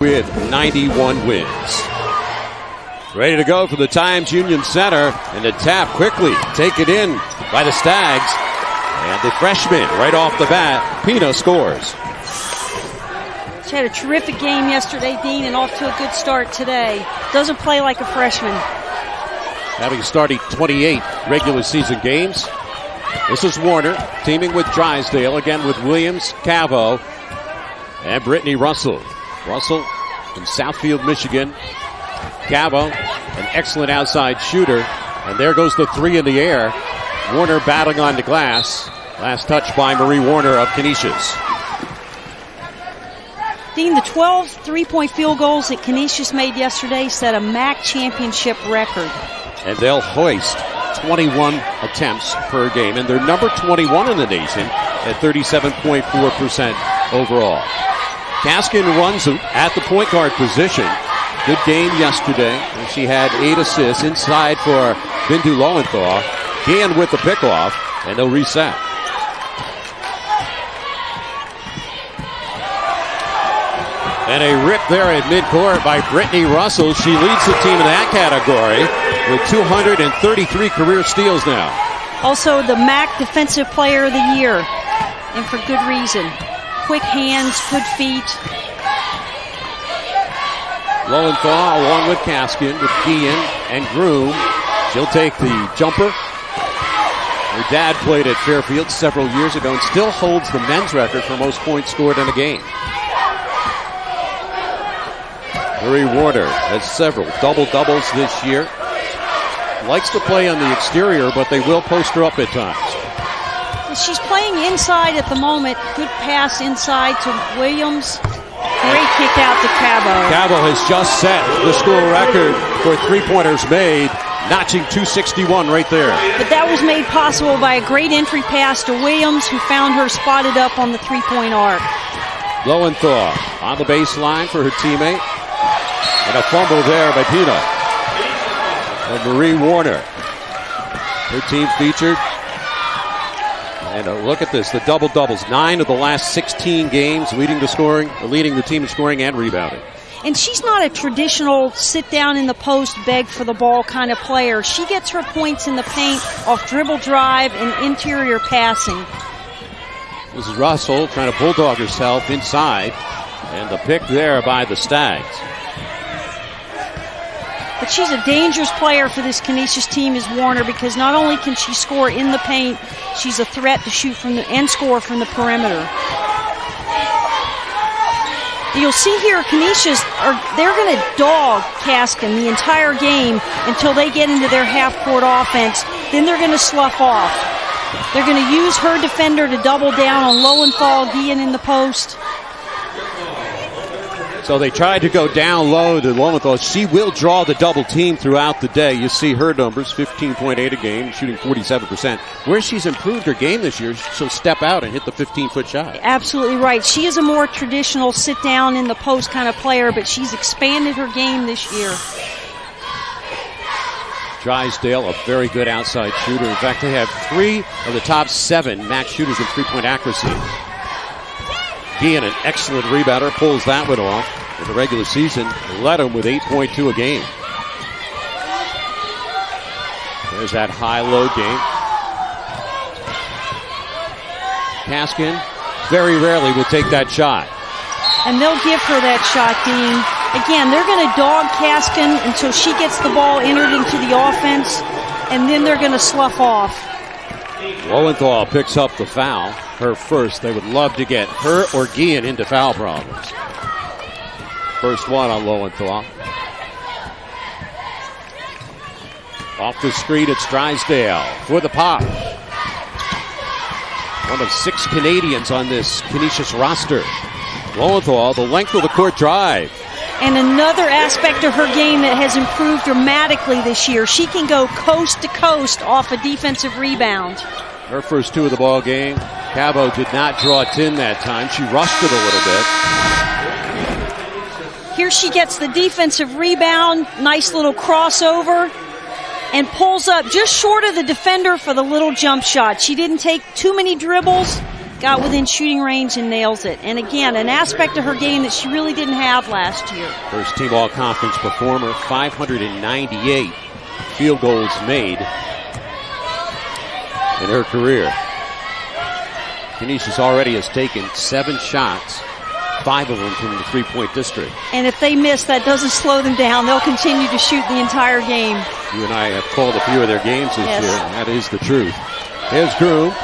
with 91 wins. Ready to go for the Times Union Center, and the tap quickly taken in by the Stags. And the freshman right off the bat, Pina scores. She had a terrific game yesterday, Dean, and off to a good start today. Doesn't play like a freshman. Having started 28 regular season games. This is Warner teaming with Drysdale, again with Williams, Cavo, and Brittany Russell. Russell from Southfield, Michigan. Cavo, an excellent outside shooter. And there goes the three in the air. Warner battling on the glass. Last touch by Marie Warner of Canisius. Dean, the 12 three-point field goals that Canisius made yesterday set a MAAC championship record. And they'll hoist 21 attempts per game. And they're number 21 in the nation at 37.4% overall. Kaskin runs at the point guard position. Good game yesterday. And she had 8 assists inside for Bindu Lowenthal. Gian with the pickoff, and they'll reset. And a rip there at midcourt by Brittany Russell. She leads the team in that category with 233 career steals now. Also the MAAC Defensive Player of the Year, and for good reason. Quick hands, good feet. Lowenthal along with Kaskin, with Gian and Groom. She'll take the jumper. Her dad played at Fairfield several years ago and still holds the men's record for most points scored in a game. Marie Warner has several double-doubles this year. Likes to play on the exterior, but they will post her up at times. She's playing inside at the moment. Good pass inside to Williams. Great kick out to Cavo. Cavo has just set the school record for three-pointers made, notching 261 right there. But that was made possible by a great entry pass to Williams, who found her spotted up on the three-point arc. Lowenthal on the baseline for her teammate. And a fumble there by Pina. And Marie Warner. Her team featured. And look at this, the double-doubles. 9 of the last 16 games, leading the team in scoring and rebounding. And she's not a traditional sit-down in the post, beg for the ball kind of player. She gets her points in the paint off dribble drive and interior passing. This is Russell trying to bulldog herself inside. And the pick there by the Stags. But she's a dangerous player for this Canisius team, is Warner, because not only can she score in the paint, she's a threat to shoot from and score from the perimeter. You'll see here, Canisius, they're going to dog Kaskin the entire game until they get into their half-court offense. Then they're going to slough off. They're going to use her defender to double down on Lowenthal, Gian in the post. So they tried to go down low to Lowenthal. She will draw the double team throughout the day. You see her numbers, 15.8 a game, shooting 47%. Where she's improved her game this year, she'll step out and hit the 15-foot shot. Absolutely right. She is a more traditional sit-down in the post kind of player, but she's expanded her game this year. Drysdale, a very good outside shooter. In fact, they have 3 of the top 7 MAAC shooters in three-point accuracy. Gian, an excellent rebounder, pulls that one off. In the regular season, led him with 8.2 a game. There's that high-low game. Kaskin very rarely will take that shot. And they'll give her that shot, Dean. Again, they're going to dog Kaskin until she gets the ball entered into the offense, and then they're going to slough off. Lowenthal picks up the foul, her first. They would love to get her or Gian into foul problems. First one on Lowenthal. Off the screen, it's Drysdale for the pop. One of 6 Canadians on this Canisius roster. Lowenthal, the length of the court drive. And another aspect of her game that has improved dramatically this year. She can go coast to coast off a defensive rebound. Her first 2 of the ball game. Cavo did not draw 10 that time. She rushed it a little bit. Here she gets the defensive rebound. Nice little crossover. And pulls up just short of the defender for the little jump shot. She didn't take too many dribbles. got within shooting range and nails it. And again, an aspect of her game that she really didn't have last year. First team all-conference performer, 598 field goals made in her career. Canisius already has taken 7 shots, 5 of them from the three-point district. And if they miss, that doesn't slow them down. They'll continue to shoot the entire game. You and I have called a few of their games this Yes. year. That is the truth. Here's Groom.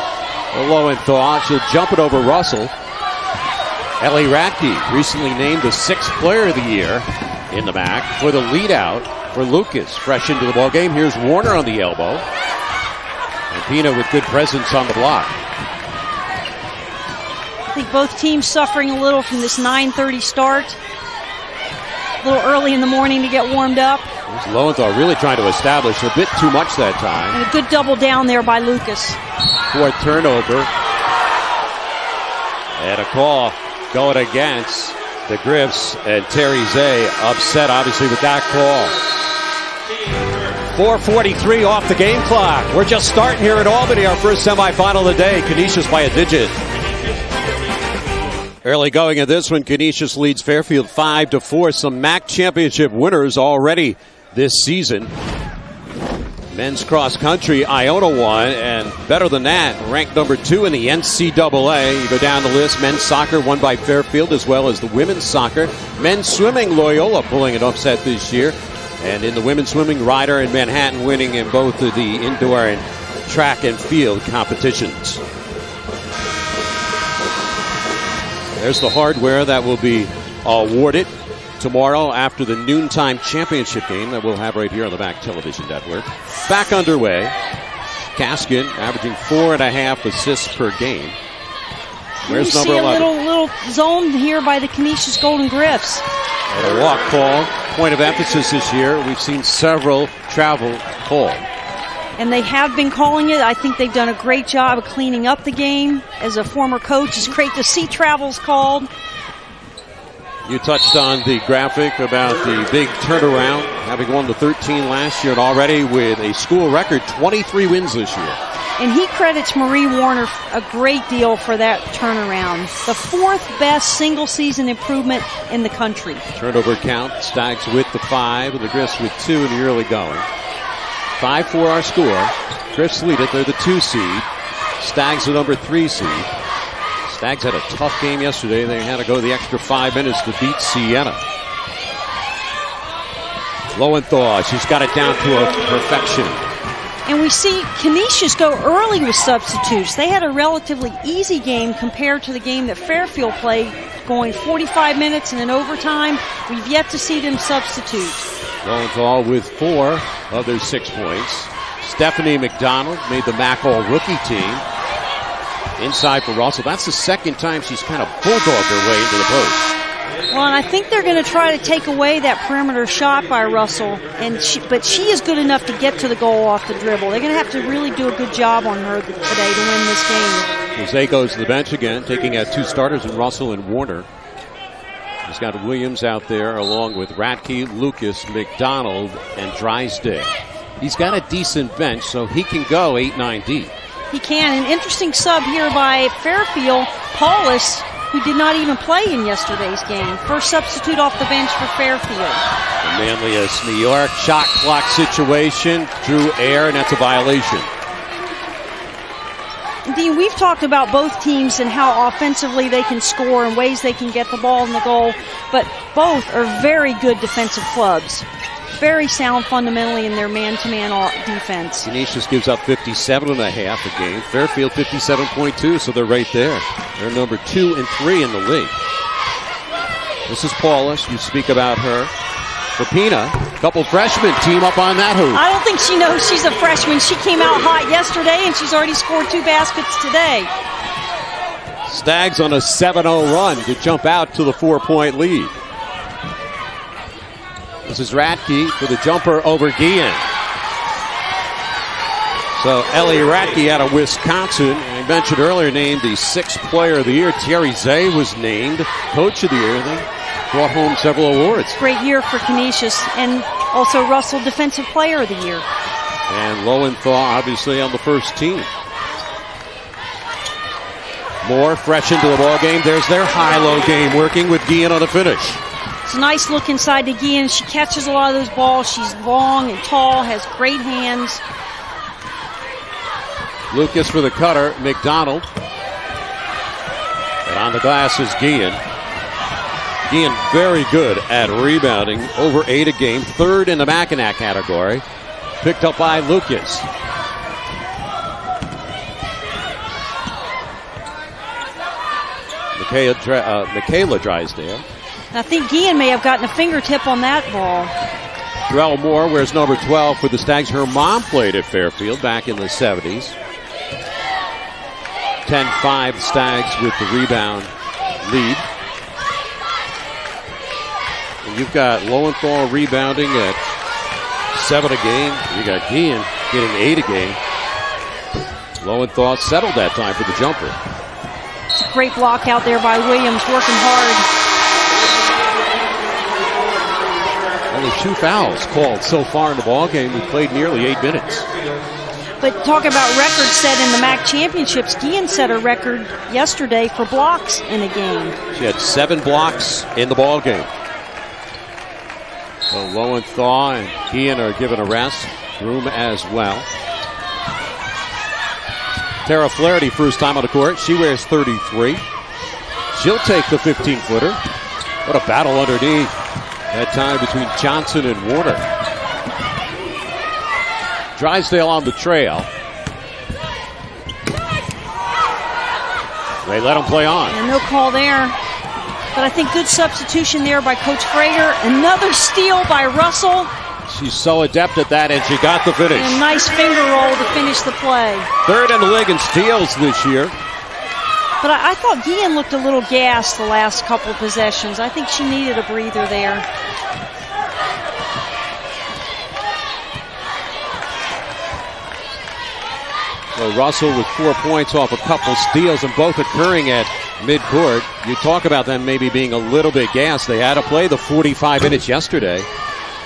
Lowenthal. She'll jump it over Russell. Ellie Ratke, recently named the 6th player of the year in the MAAC for the lead out for Lucas. Fresh into the ball game. Here's Warner on the elbow. And Pina with good presence on the block. I think both teams suffering a little from this 9:30 start. A little early in the morning to get warmed up. Here's Lowenthal really trying to establish a bit too much that time. And a good double down there by Lucas. 4th turnover. And a call going against the Griffs, and Terry Zay upset obviously with that call. 4:43 off the game clock. We're just starting here at Albany, our first semifinal of the day. Canisius by a digit. Early going in this one, Canisius leads Fairfield 5-4. Some MAAC championship winners already this season. Men's cross country, Iona won, and better than that, ranked number 2 in the NCAA. You go down the list, men's soccer won by Fairfield, as well as the women's soccer. Men's swimming, Loyola pulling an upset this year. And in the women's swimming, Ryder and Manhattan winning in both of the indoor and track and field competitions. There's the hardware that will be awarded tomorrow after the noontime championship game that we'll have right here on the MAAC Television Network. Back underway. Kaskin averaging 4.5 assists per game. Where's number 11? You see a little zone here by the Canisius Golden Griffs. And a walk call. Point of emphasis this year. We've seen several travel called. And they have been calling it. I think they've done a great job of cleaning up the game. As a former coach, it's great to see travels called. You touched on the graphic about the big turnaround, having won the 13 last year and already with a school record 23 wins this year. And he credits Marie Warner a great deal for that turnaround. The 4th best single season improvement in the country. Turnover count, Stags with the 5 and the Griffs with 2 in the early going. 5-4 our score. Griffs lead it, they're the 2 seed. Stags the number 3 seed. Stags had a tough game yesterday. They had to go the extra 5 minutes to beat Siena. Lowenthal, she's got it down to a perfection. And we see Canisius go early with substitutes. They had a relatively easy game compared to the game that Fairfield played, going 45 minutes and in overtime. We've yet to see them substitute. Lowenthal with 4 of their 6 points. Stephanie McDonald made the MAAC All-Rookie team. Inside for Russell. That's the 2nd time she's kind of bulldogged her way into the post. Well, and I think they're going to try to take away that perimeter shot by Russell. But she is good enough to get to the goal off the dribble. They're going to have to really do a good job on her today to win this game. Jose goes to the bench again, taking out 2 starters in Russell and Warner. He's got Williams out there along with Ratke, Lucas, McDonald, and Drysdale. He's got a decent bench, so he can go 8-9 deep. He can. An interesting sub here by Fairfield, Paulus, who did not even play in yesterday's game. First substitute off the bench for Fairfield. The Manlius, New York, shot clock situation, drew air, and that's a violation. Dean, we've talked about both teams and how offensively they can score and ways they can get the ball in the goal, but both are very good defensive clubs. Very sound fundamentally in their man-to-man defense. Canisius gives up 57.5 a game. Fairfield 57.2, so they're right there. They're number 2 and 3 in the league. This is Paulus. You speak about her. For Pina, a couple freshmen team up on that hoop. I don't think she knows she's a freshman. She came out hot yesterday, and she's already scored 2 baskets today. Stags on a 7-0 run to jump out to the 4-point lead. This is Ratke for the jumper over Guillen. So Ellie Ratke out of Wisconsin, I mentioned earlier, named the 6th player of the year. Terry Zay was named coach of the year. They brought home several awards. Great year for Canisius, and also Russell Defensive Player of the Year. And Lowenthal obviously on the first team. Moore fresh into the ball game. There's their high-low game working with Guillen on the finish. It's a nice look inside to Guillen. She catches a lot of those balls. She's long and tall, has great hands. Lucas for the cutter, McDonald. And on the glass is Guillen. Guillen very good at rebounding, over 8 a game, third in the MAAC category. Picked up by Lucas. Michaela Drysdale. I think Guillen may have gotten a fingertip on that ball. Drell Moore wears number 12 for the Stags. Her mom played at Fairfield back in the 70s. 10-5 Stags with the rebound lead. And you've got Lowenthal rebounding at 7 a game. You got Guillen getting 8 a game. Lowenthal settled that time for the jumper. It's a great block out there by Williams, working hard. Only 2 fouls called so far in the ball game. We played nearly 8 minutes. But talking about records set in the MAAC championships, Guillen set a record yesterday for blocks in a game. She had 7 blocks in the ball game. So Lowenthal and Guillen are given a rest. Room as well. Tara Flaherty, first time on the court. She wears 33. She'll take the 15-footer. What a battle underneath. That time between Johnson and Warner. Drysdale on the trail. They let him play on. And no call there. But I think good substitution there by Coach Frager. Another steal by Russell. She's so adept at that, and she got the finish. And a nice finger roll to finish the play. Third in the league in steals this year. But I thought Guillen looked a little gassed the last couple of possessions. I think she needed a breather there. So Russell with 4 points off a couple steals, and both occurring at midcourt. You talk about them maybe being a little bit gassed. They had to play the 45 minutes yesterday.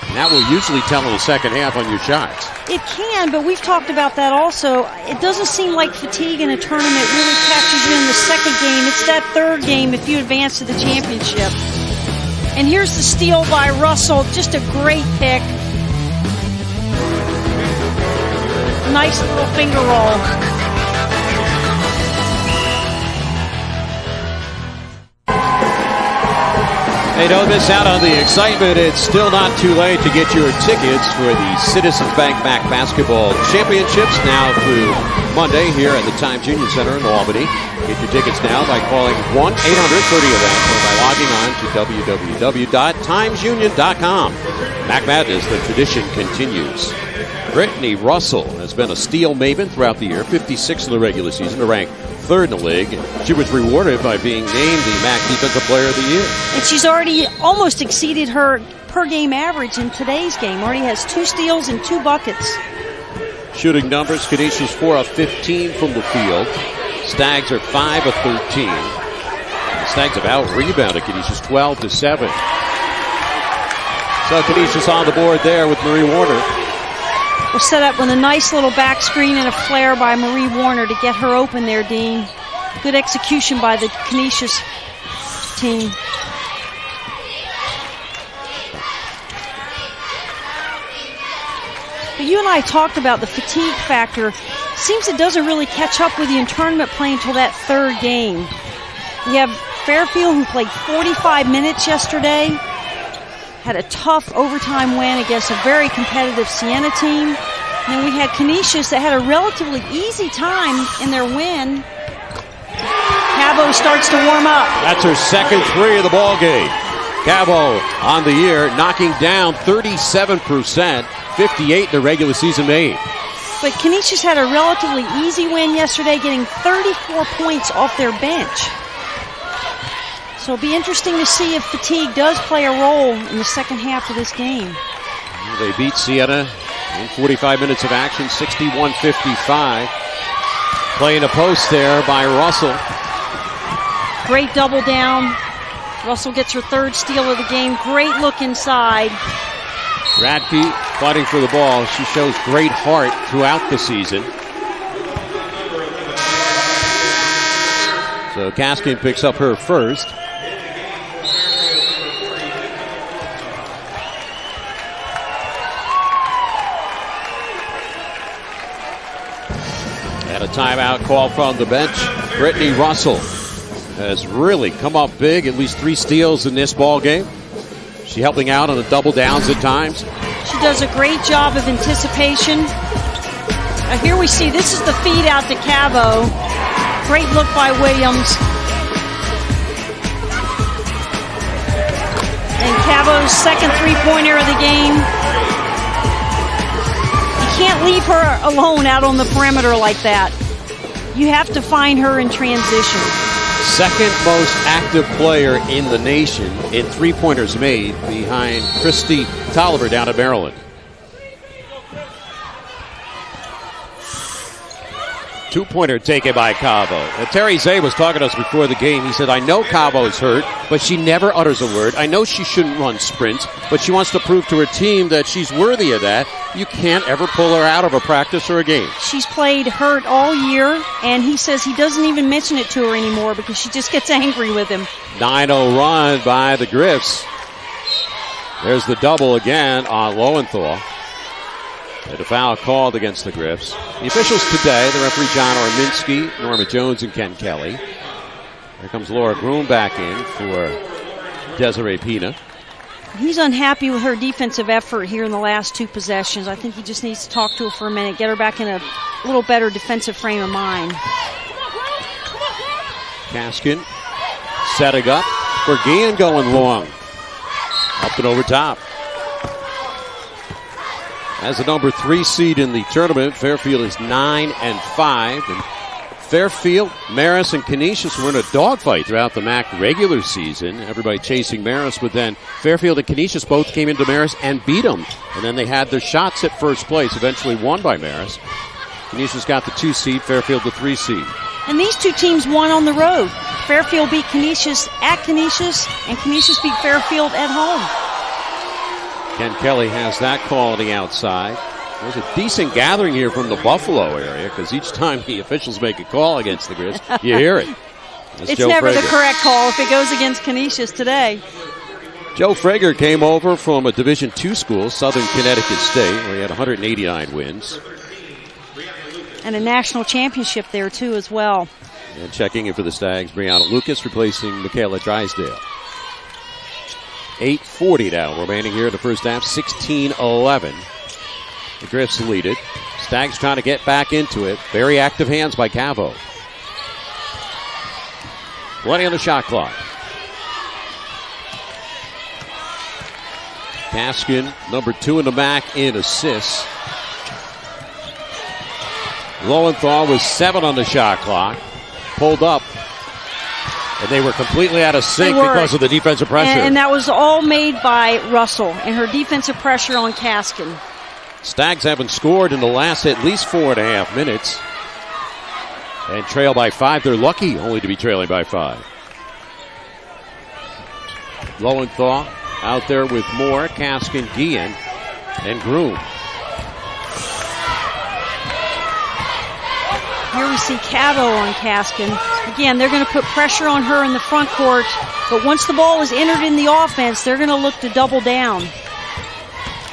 And that will usually tell in the second half on your shots. It can, but we've talked about that also. It doesn't seem like fatigue in a tournament really catches you in the second game. It's that third game if you advance to the championship. And here's the steal by Russell. Just a great pick. Nice little finger roll. Hey, don't miss out on the excitement. It's still not too late to get your tickets for the Citizens Bank MAAC Basketball Championships now through Monday here at the Times Union Center in Albany. Get your tickets now by calling 1-800-30-EVENT or by logging on to www.timesunion.com. MAAC Madness, the tradition continues. Brittany Russell has been a steal maven throughout the year, 56 in the regular season to rank third in the league. She was rewarded by being named the MAAC Defensive Player of the Year. And she's already almost exceeded her per-game average in today's game. Already has 2 steals and 2 buckets. Shooting numbers, Canisius 4 of 15 from the field. Stags are 5 of 13. The Stags have out-rebounded Canisius 12-7. So Canisius on the board there with Marie Warner. We're set up with a nice little back screen and a flare by Marie Warner to get her open there, Dean. Good execution by the Canisius team. But you and I talked about the fatigue factor. Seems it doesn't really catch up with you in tournament play until that third game. You have Fairfield, who played 45 minutes yesterday. Had a tough overtime win against a very competitive Siena team. And then we had Canisius that had a relatively easy time in their win. Cabo starts to warm up. That's her second 3 of the ball game. Cabo on the year, knocking down 37%, 58 in the regular season made. But Canisius had a relatively easy win yesterday, getting 34 points off their bench. So it'll be interesting to see if fatigue does play a role in the second half of this game. They beat Siena in 45 minutes of action, 61-55. Playing a post there by Russell. Great double down. Russell gets her third steal of the game. Great look inside. Radke fighting for the ball. She shows great heart throughout the season. So So Kaskin picks up her first. And a timeout call from the bench. Brittany Russell has really come up big, at least 3 steals in this ball game. She helping out on the double downs at times. She does a great job of anticipation. Here we see, this is the feed out to Cavo. Great look by Williams. And Cavo's second three-pointer of the game. You can't leave her alone out on the perimeter like that. You have to find her in transition. Second most active player in the nation in three-pointers made behind Christy Tolliver down at Maryland. Two-pointer taken by Cavo. Now, Terry Zay was talking to us before the game. He said, I know Cavo's hurt, but she never utters a word. I know she shouldn't run sprints, but she wants to prove to her team that she's worthy of that. You can't ever pull her out of a practice or a game. She's played hurt all year, and he says he doesn't even mention it to her anymore because she just gets angry with him. 9-0 run by the Griffs. There's the double again on Lowenthal. And a foul called against the Griffs. The officials today, the referee John Orminski, Norma Jones, and Ken Kelly. Here comes Laura Groom back in for Desiree Pina. He's unhappy with her defensive effort here in the last 2 possessions. I think he just needs to talk to her for a minute, get her back in a little better defensive frame of mind. Kaskin setting up for Gian going long. Up and over top. As the number 3 seed in the tournament, Fairfield is 9-5. And Fairfield, Marist, and Canisius were in a dogfight throughout the MAAC regular season. Everybody chasing Marist, but then Fairfield and Canisius both came into Marist and beat them. And then they had their shots at first place, eventually won by Marist. Canisius got the 2 seed, Fairfield the 3 seed. And these 2 teams won on the road. Fairfield beat Canisius at Canisius, and Canisius beat Fairfield at home. Ken Kelly has that call on the outside. There's a decent gathering here from the Buffalo area because each time the officials make a call against the Griffs, you hear it. It's never the correct call if it goes against Canisius today. Joe Frager came over from a Division II school, Southern Connecticut State, where he had 189 wins. And a national championship there, too, as well. And checking in for the Stags, Brianna Lucas replacing Michaela Drysdale. 8:40 now remaining here in the first half, 16-11. The Griffs lead it. Stags trying to get back into it. Very active hands by Cavo. Plenty on the shot clock. Kaskin, number 2 in the MAAC in assists. Lowenthal was 7 on the shot clock. Pulled up. And they were completely out of sync because of the defensive pressure. And that was all made by Russell and her defensive pressure on Kaskin. Stags haven't scored in the last at least 4.5 minutes. And trail by 5. They're lucky only to be trailing by 5. Lowenthal out there with Moore, Kaskin, Gian, and Groom. Here we see Cavo on Kaskin. Again, they're going to put pressure on her in the front court, but once the ball is entered in the offense, they're going to look to double down.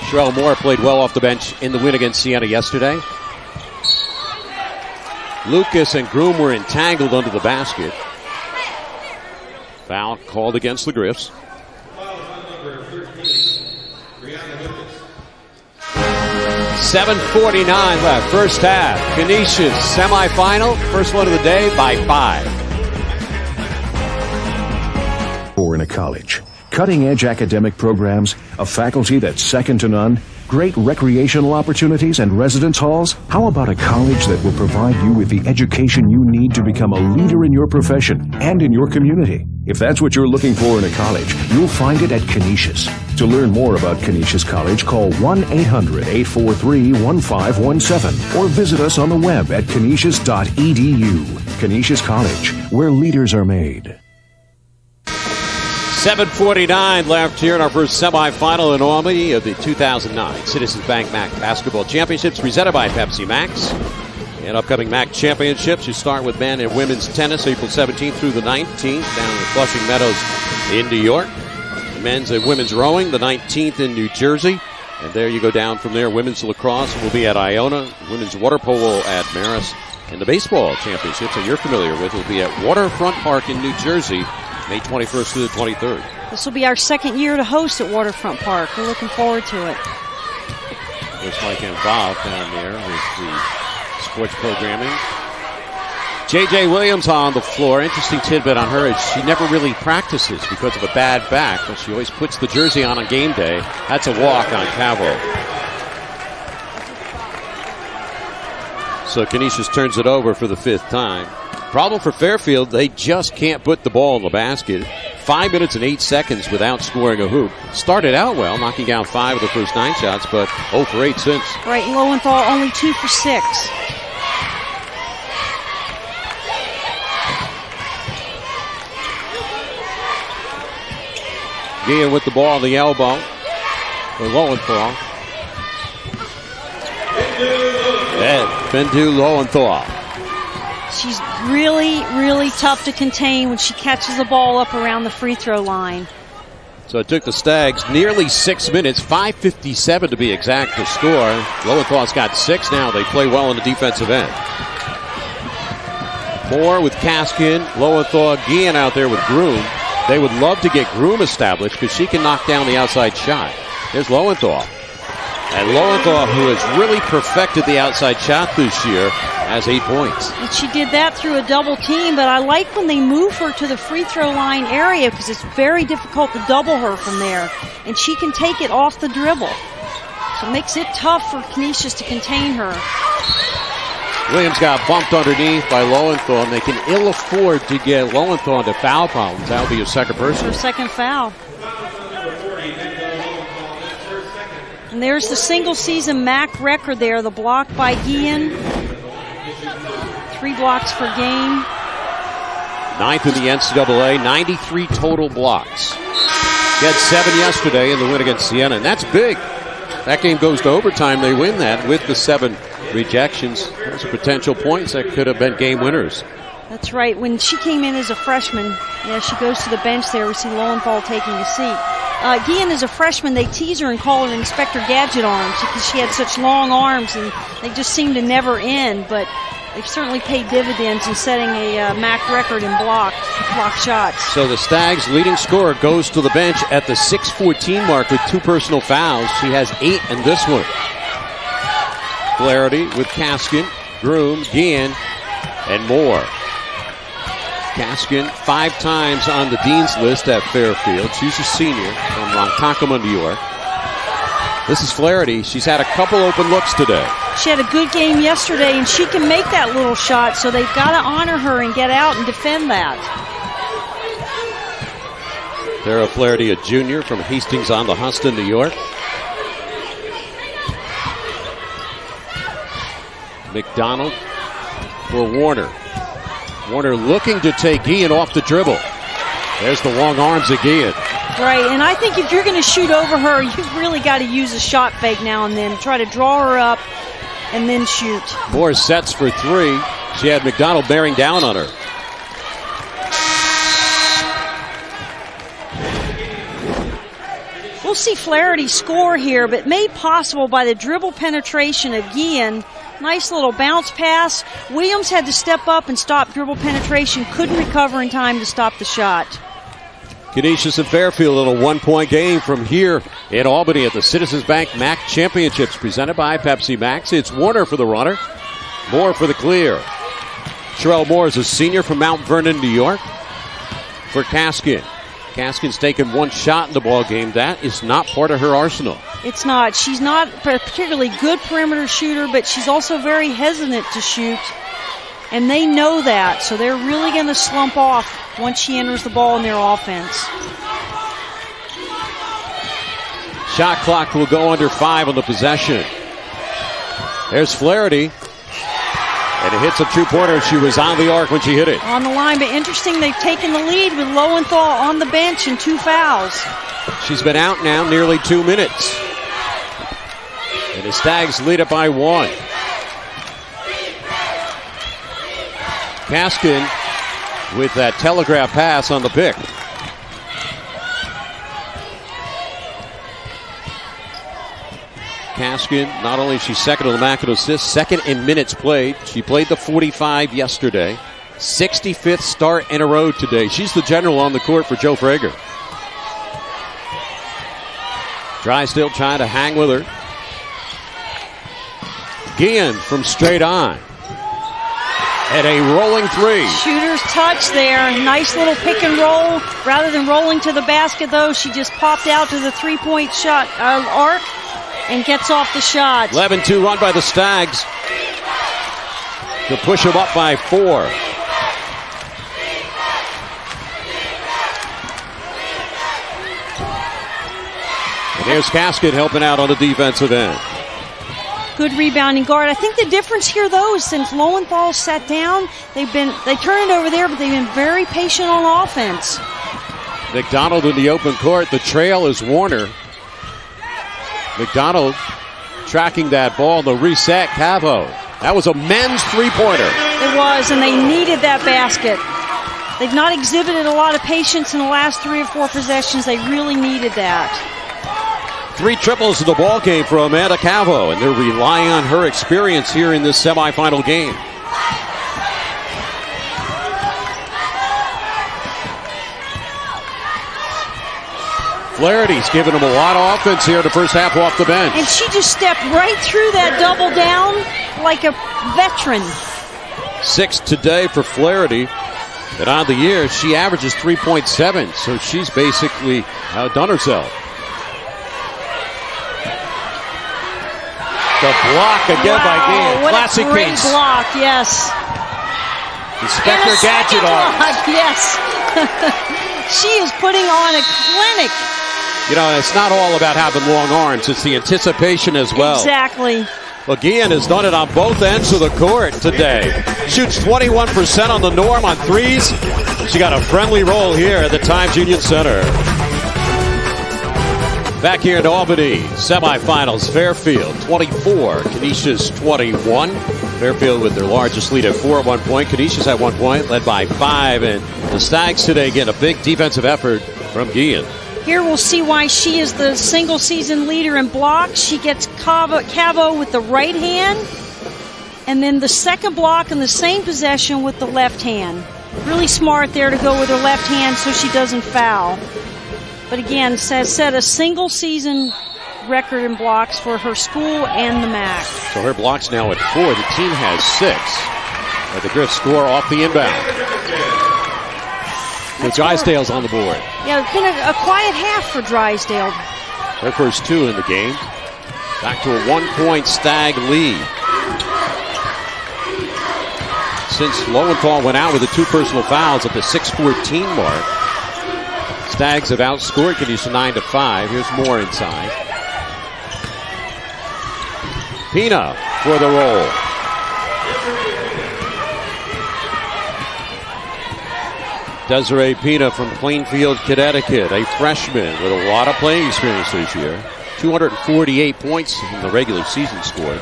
Sherelle Moore played well off the bench in the win against Siena yesterday. Lucas and Groom were entangled under the basket. Foul called against the Griffs. 7:49 left, first half. Canisius semifinal, first one of the day by 5. Or in a college. Cutting-edge academic programs, a faculty that's second to none, great recreational opportunities and residence halls. How about a college that will provide you with the education you need to become a leader in your profession and in your community? If that's what you're looking for in a college, you'll find it at Canisius. To learn more about Canisius College, call 1-800-843-1517 or visit us on the web at canisius.edu. Canisius College, where leaders are made. 7:49 left here in our first semifinal in Albany of the 2009 Citizens Bank MAAC Basketball Championships presented by Pepsi Max. And upcoming MAAC championships, you start with men and women's tennis, April 17th through the 19th, down in Flushing Meadows in New York. Men's and women's rowing, the 19th in New Jersey. And there you go down from there. Women's lacrosse will be at Iona. Women's water polo at Marist. And the baseball championships that you're familiar with will be at Waterfront Park in New Jersey, May 21st through the 23rd. This will be our second year to host at Waterfront Park. We're looking forward to it. There's Mike involved down there with the sports programming. J.J. Williams on the floor. Interesting tidbit on her is she never really practices because of a bad back, but she always puts the jersey on game day. That's a walk on Cavo. So Canisius turns it over for the 5th time. Problem for Fairfield, they just can't put the ball in the basket. 5 minutes and 8 seconds without scoring a hoop. Started out well, knocking down 5 of the first 9 shots, but 0 for 8 since. Right, Lowenthal only 2 for 6. Gian with the ball on the elbow for Lowenthal. And Bendu Lowenthal. She's really, really tough to contain when she catches the ball up around the free throw line. So it took the Stags nearly 6 minutes, 5:57 to be exact, to score. Lowenthal's got 6 now. They play well on the defensive end. Moore with Kaskin, Lowenthal, Gian out there with Groom. They would love to get Groom established because she can knock down the outside shot. Here's Lowenthal. And Lowenthal, who has really perfected the outside shot this year, has 8 points. And she did that through a double team, but I like when they move her to the free throw line area because it's very difficult to double her from there. And she can take it off the dribble. So it makes it tough for Canisius to contain her. Williams got bumped underneath by Lowenthal, and they can ill afford to get Lowenthal into foul problems. That'll be a second person. Her second foul. And there's the single season MAAC record there, the block by Gian. 3 blocks per game. 9th in the NCAA, 93 total blocks. She had 7 yesterday in the win against Siena, and that's big. That game goes to overtime. They win that with the 7 rejections. Those are potential points that could have been game winners. That's right. When she came in as a freshman, she goes to the bench there. We see Lowenthal taking a seat. Gian is a freshman. They tease her and call her Inspector Gadget arms because she had such long arms and they just seem to never end. But they've certainly paid dividends in setting a MAAC record in block shots. So the Stags' leading scorer goes to the bench at the 6:14 mark with 2 personal fouls. She has 8 in this one. Flaherty with Kaskin, Groom, Gian, and Moore. Kaskin 5 times on the Dean's list at Fairfield. She's a senior from Ronkonkoma, New York. This is Flaherty. She's had a couple open looks today. She had a good game yesterday, and she can make that little shot, so they've got to honor her and get out and defend that. Tara Flaherty, a junior from Hastings-on-the-Hudson, New York. McDonald for Warner. Warner looking to take Gian off the dribble. There's the long arms of Gian. Right, and I think if you're going to shoot over her, you've really got to use a shot fake now and then. Try to draw her up and then shoot. Moore sets for 3. She had McDonald bearing down on her. We'll see Flaherty score here, but made possible by the dribble penetration of Gian. Nice little bounce pass. Williams had to step up and stop dribble penetration. Couldn't recover in time to stop the shot. Canisius and Fairfield in a 1-point game from here in Albany at the Citizens Bank MAAC Championships presented by Pepsi Max. It's Warner for the runner. Moore for the clear. Sherelle Moore is a senior from Mount Vernon, New York. For Kaskin. Kaskin's taken 1 shot in the ball game. That is not part of her arsenal. It's not. She's not a particularly good perimeter shooter, but she's also very hesitant to shoot. And they know that, so they're really going to slump off once she enters the ball in their offense. Shot clock will go under 5 on the possession. There's Flaherty. And it hits a two-pointer. She was on the arc when she hit it. On the line, but interesting, they've taken the lead with Lowenthal on the bench and 2 fouls. She's been out now nearly 2 minutes. And the Stags lead it by 1. Kaskin with that telegraph pass on the pick. Kaskin, not only is she second on the MAAC in assists, second in minutes played. She played the 45 yesterday. 65th start in a row today. She's the general on the court for Joe Frager. Drysdale trying to hang with her. Guillen from straight on. And a rolling three. Shooter's touch there. Nice little pick and roll. Rather than rolling to the basket, though, she just popped out to the three-point shot arc and gets off the shot. 11-2 run by the Stags to push them up by 4. And there's Kaskin helping out on the defensive end. Good rebounding guard. I think the difference here, though, is since Lowenthal sat down, they turned it over there, but they've been very patient on offense. McDonald in the open court. The trail is Warner. McDonald tracking that ball. The reset, Cavo. That was a men's three-pointer. It was, and they needed that basket. They've not exhibited a lot of patience in the last 3 or 4 possessions. They really needed that. 3 triples in the ball game for Amanda Cavo, and they're relying on her experience here in this semifinal game. Flaherty's giving them a lot of offense here in the first half off the bench. And she just stepped right through that double down like a veteran. 6 today for Flaherty. And on the year, she averages 3.7, so she's basically outdone herself. The block again by Guillen. What Classic a great piece. block, yes. Inspector Gadget on. Yes. She is putting on a clinic. You know, it's not all about having long arms. It's the anticipation as well. Exactly. Well, Guillen has done it on both ends of the court today. Shoots 21% on the norm on threes. She got a friendly roll here at the Times Union Center. Back here in Albany, semifinals, Fairfield 24, Canisius 21. Fairfield with their largest lead at 4 at one point. Canisius at 1 point, led by 5. And the Stags today get a big defensive effort from Guillen. Here we'll see why she is the single season leader in blocks. She gets Cavo with the right hand, and then the second block in the same possession with the left hand. Really smart there to go with her left hand so she doesn't foul. But again, set a single season record in blocks for her school and the MAAC. So her blocks now at 4. The team has 6. But the Griffs score off the inbound. With Drysdale's on the board. Yeah, it's been a quiet half for Drysdale. Her first 2 in the game. Back to a 1-point Stag lead. Since Lowenthal went out with the 2 personal fouls at the 6:14 mark, Stags have outscored Canisius 9-5. Here's more inside. Pina for the roll. Desiree Pina from Plainfield, Connecticut, a freshman with a lot of playing experience this year. 248 points in the regular season scored.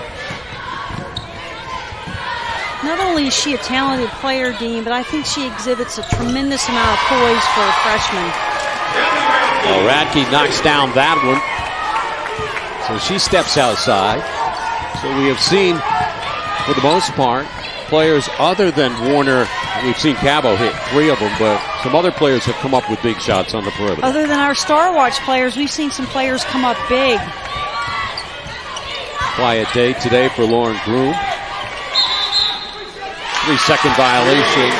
Not only is she a talented player, Dean, but I think she exhibits a tremendous amount of poise for a freshman. Well, Radke knocks down that one. So she steps outside. So we have seen, for the most part, players other than Warner. We've seen Cabo hit 3 of them, but some other players have come up with big shots on the perimeter. Other than our Star Watch players, we've seen some players come up big. Quiet day today for Lauren Groom. 3-second violation.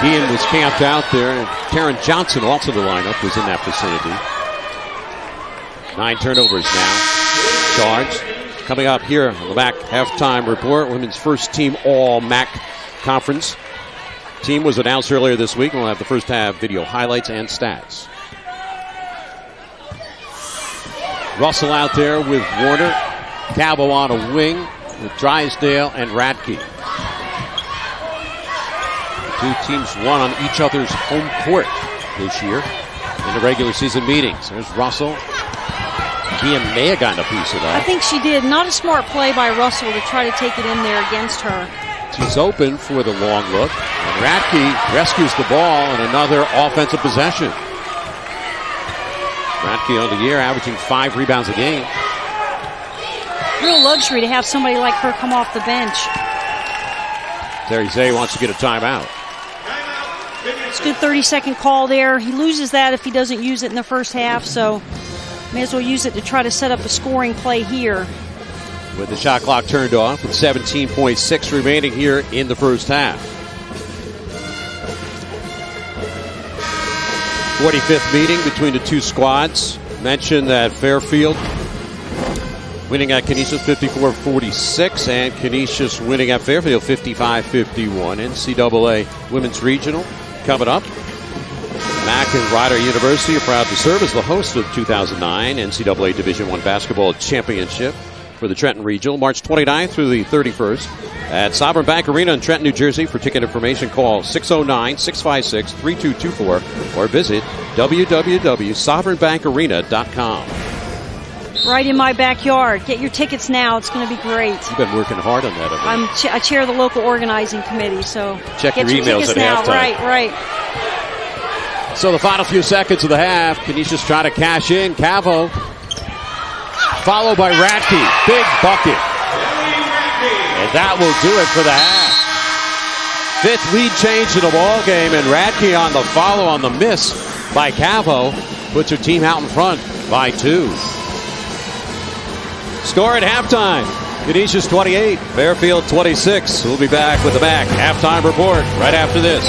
Guillen was camped out there, and Karen Johnson, also the lineup, was in that vicinity. 9 turnovers now. Charged. Coming up here on the MAAC halftime report, women's first team all MAAC conference. Team was announced earlier this week. We'll have the first half video highlights and stats. Russell out there with Warner. Cabo on a wing with Drysdale and Radke. The 2 teams won on each other's home court this year in the regular season meetings. There's Russell. Guillen may have gotten a piece of that. I think she did. Not a smart play by Russell to try to take it in there against her. She's open for the long look. And Radke rescues the ball and another offensive possession. Radke on the year averaging 5 rebounds a game. Real luxury to have somebody like her come off the bench. Terry Zay wants to get a timeout. It's a good 30-second call there. He loses that if he doesn't use it in the first half, so may as well use it to try to set up a scoring play here. With the shot clock turned off with 17.6 remaining here in the first half. 45th meeting between the two squads. Mentioned that Fairfield winning at Canisius 54-46 and Canisius winning at Fairfield 55-51. NCAA Women's Regional coming up. MAAC and Rider University are proud to serve as the host of the 2009 NCAA Division I Basketball Championship for the Trenton Regional, March 29th through the 31st at Sovereign Bank Arena in Trenton, New Jersey. For ticket information, call 609-656-3224 or visit www.sovereignbankarena.com. Right in my backyard. Get your tickets now. It's going to be great. You've been working hard on that. I chair the local organizing committee, so check get your emails tickets at now. halftime. Right. So the final few seconds of the half, Canisius trying to cash in. Cavo followed by Radke. Big bucket. And that will do it for the half. 5th lead change in the ball game, and Radke on the follow on the miss by Cavo puts her team out in front by 2. Score at halftime. Canisius 28, Fairfield 26. We'll be back with the MAAC halftime report right after this.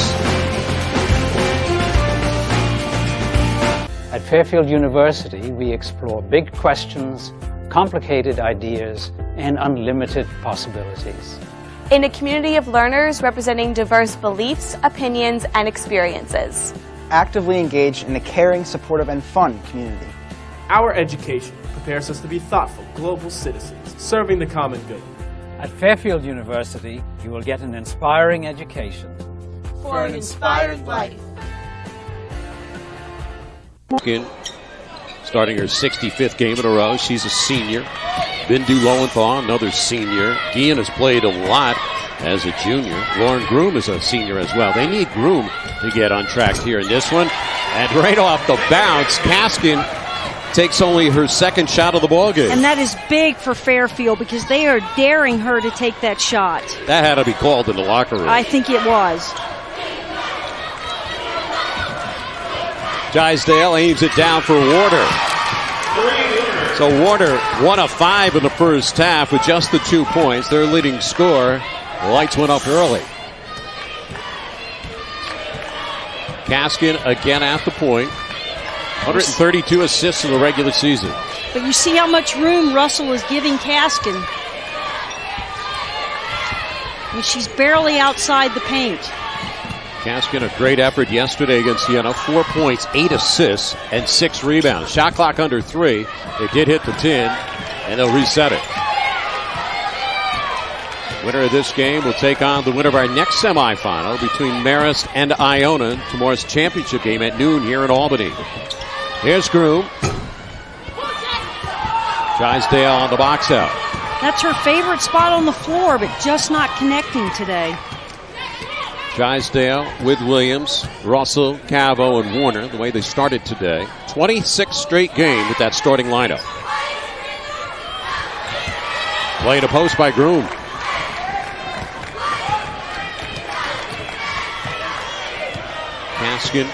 At Fairfield University, we explore big questions, complicated ideas, and unlimited possibilities. In a community of learners representing diverse beliefs, opinions, and experiences. Actively engaged in a caring, supportive, and fun community. Our education prepares us to be thoughtful global citizens, serving the common good. At Fairfield University, you will get an inspiring education For an inspired life. Starting her 65th game in a row. She's a senior. Bindu Lowenthal, another senior. Guillen has played a lot as a junior. Lauren Groom is a senior as well. They need Groom to get on track here in this one. And right off the bounce, Kaskin takes only her 2nd shot of the ball game. And that is big for Fairfield because they are daring her to take that shot. That had to be called in the locker room. I think it was. Drysdale aims it down for Warder. So Warder 1 of 5 in the first half with just the 2 points. Their leading scorer. The lights went up early. Kaskin again at the point. 132 assists in the regular season. But you see how much room Russell is giving Kaskin. And she's barely outside the paint. Kaskin, a great effort yesterday against Siena. 4 points, 8 assists, and 6 rebounds. Shot clock under 3. They did hit the 10, and they'll reset it. Winner of this game will take on the winner of our next semifinal between Marist and Iona. Tomorrow's championship game at noon here in Albany. Here's Groom. Drysdale on the box out. That's her favorite spot on the floor, but just not connecting today. Drysdale with Williams, Russell, Cavo, and Warner, the way they started today. 26th straight game with that starting lineup. Playing a post by Groom. Kaskin.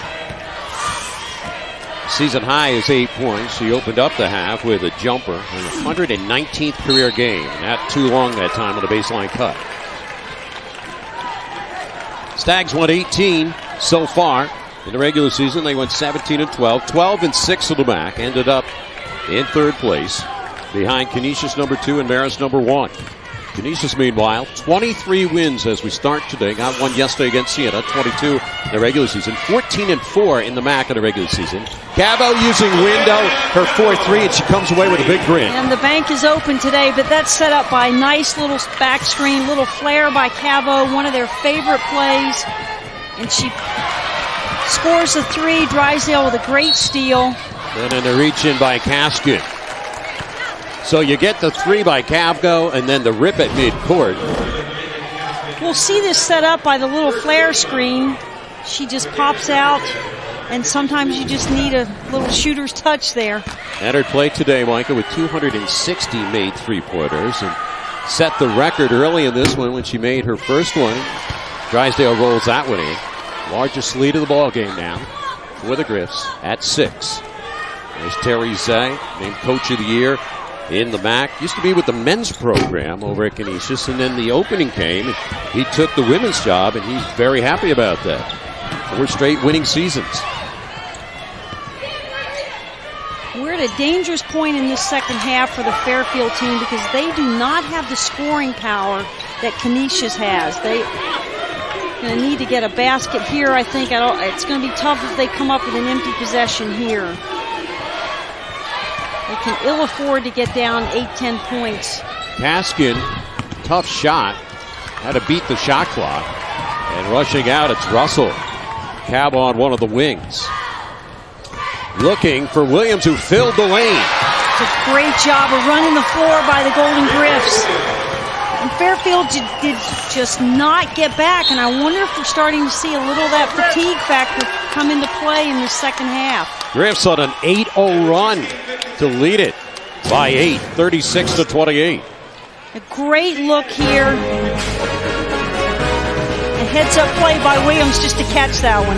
Season high is 8 points. She opened up the half with a jumper in her 119th career game. Not too long that time on the baseline cut. Stags won 18 so far in the regular season. They went 17-12, 12-6 of the MAAC. Ended up in 3rd place behind Canisius number 2 and Marist number 1. Canisius, meanwhile, 23 wins as we start today. Got one yesterday against Siena, 22 in the regular season. 14-4 in the MAAC in the regular season. Cavo using window, her 4-3, and she comes away with a big grin. And the bank is open today, but that's set up by a nice little back screen, little flare by Cavo, one of their favorite plays. And she scores a 3. Drysdale with a great steal. And then the reach in by Kaskin. So you get the 3 by Cavgo and then the rip at midcourt. We'll see this set up by the little flare screen. She just pops out, and sometimes you just need a little shooter's touch there. Entered play today, Micah, with 260 made three-pointers, and set the record early in this one when she made her first one. Drysdale rolls that one in. Largest lead of the ball game now for the Griffs at 6. There's Terry Zay, named Coach of the Year in the MAAC. Used to be with the men's program over at Canisius, and then the opening came. He took the women's job, and he's very happy about that. 4 straight winning seasons. We're at a dangerous point in this second half for the Fairfield team because they do not have the scoring power that Canisius has. They're going to need to get a basket here, I think. It's going to be tough if they come up with an empty possession here. They can ill afford to get down 8-10 points. Kaskin, tough shot. Had to beat the shot clock. And rushing out, it's Russell. Cab on one of the wings. Looking for Williams, who filled the lane. It's a great job of running the floor by the Golden Griffs. And Fairfield did just not get back, and I wonder if we're starting to see a little of that fatigue factor come into play in the second half. Griffs on an 8-0 run to lead it by 8, 36-28. A great look here. A heads-up play by Williams just to catch that one.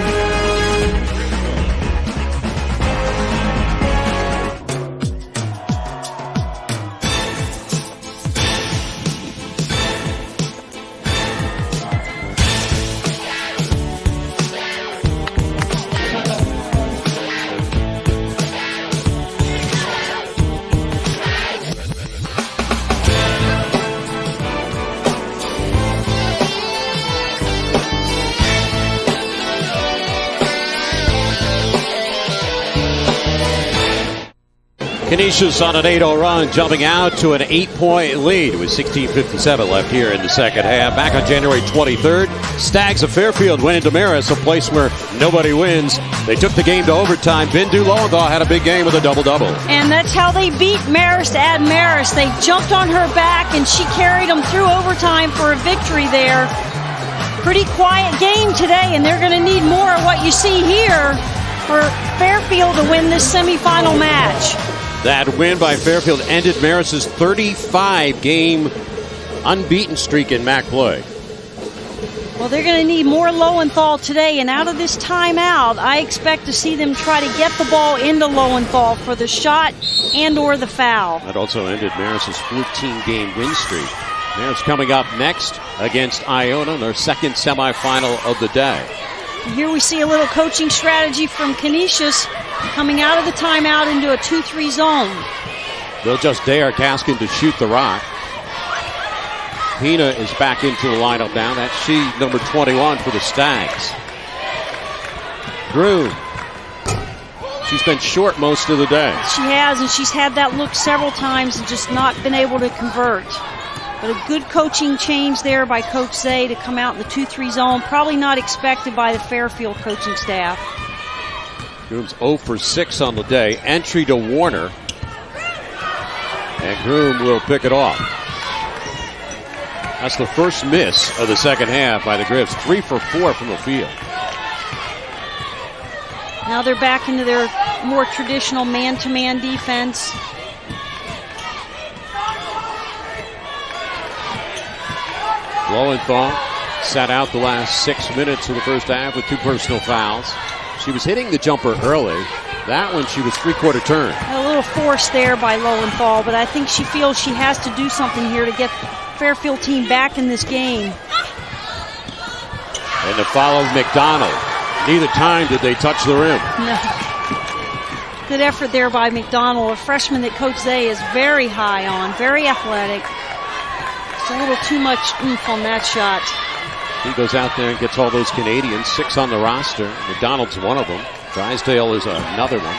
Canisius on an 8-0 run, jumping out to an 8-point lead with 16:57 left here in the second half. Back on January 23rd, Stags of Fairfield went into Marist, a place where nobody wins. They took the game to overtime. Bindu Lowenthal had a big game with a double-double. And that's how they beat Marist at Marist. They jumped on her back, and she carried them through overtime for a victory there. Pretty quiet game today, and they're going to need more of what you see here for Fairfield to win this semifinal match. That win by Fairfield ended Marist's 35-game unbeaten streak in MAAC play. Well, they're going to need more Lowenthal today, and out of this timeout, I expect to see them try to get the ball into Lowenthal for the shot and or the foul. That also ended Marist's 14-game win streak. Marist coming up next against Iona, their second semifinal of the day. And here we see a little coaching strategy from Canisius coming out of the timeout into a 2-3 zone. They'll just dare Kaskin to shoot the rock. Pina is back into the lineup now. That's she, number 21 for the Stags. Groom. She's been short most of the day. She has, and she's had that look several times and just not been able to convert. But a good coaching change there by Coach Zay to come out in the 2-3 zone. Probably not expected by the Fairfield coaching staff. Groom's 0 for 6 on the day. Entry to Warner. And Groom will pick it off. That's the first miss of the second half by the Griffs. 3 for 4 from the field. Now they're back into their more traditional man-to-man defense. Lowenthal sat out the last 6 minutes of the first half with 2 personal fouls. She was hitting the jumper early. That one, she was three-quarter turn. A little force there by Lowenthal, but I think she feels she has to do something here to get the Fairfield team back in this game. And to follow McDonald. Neither time did they touch the rim. No. Good effort there by McDonald, a freshman that Coach Zay is very high on, very athletic. It's a little too much oomph on that shot. He goes out there and gets all those Canadians, 6 on the roster. McDonald's one of them. Drysdale is another one.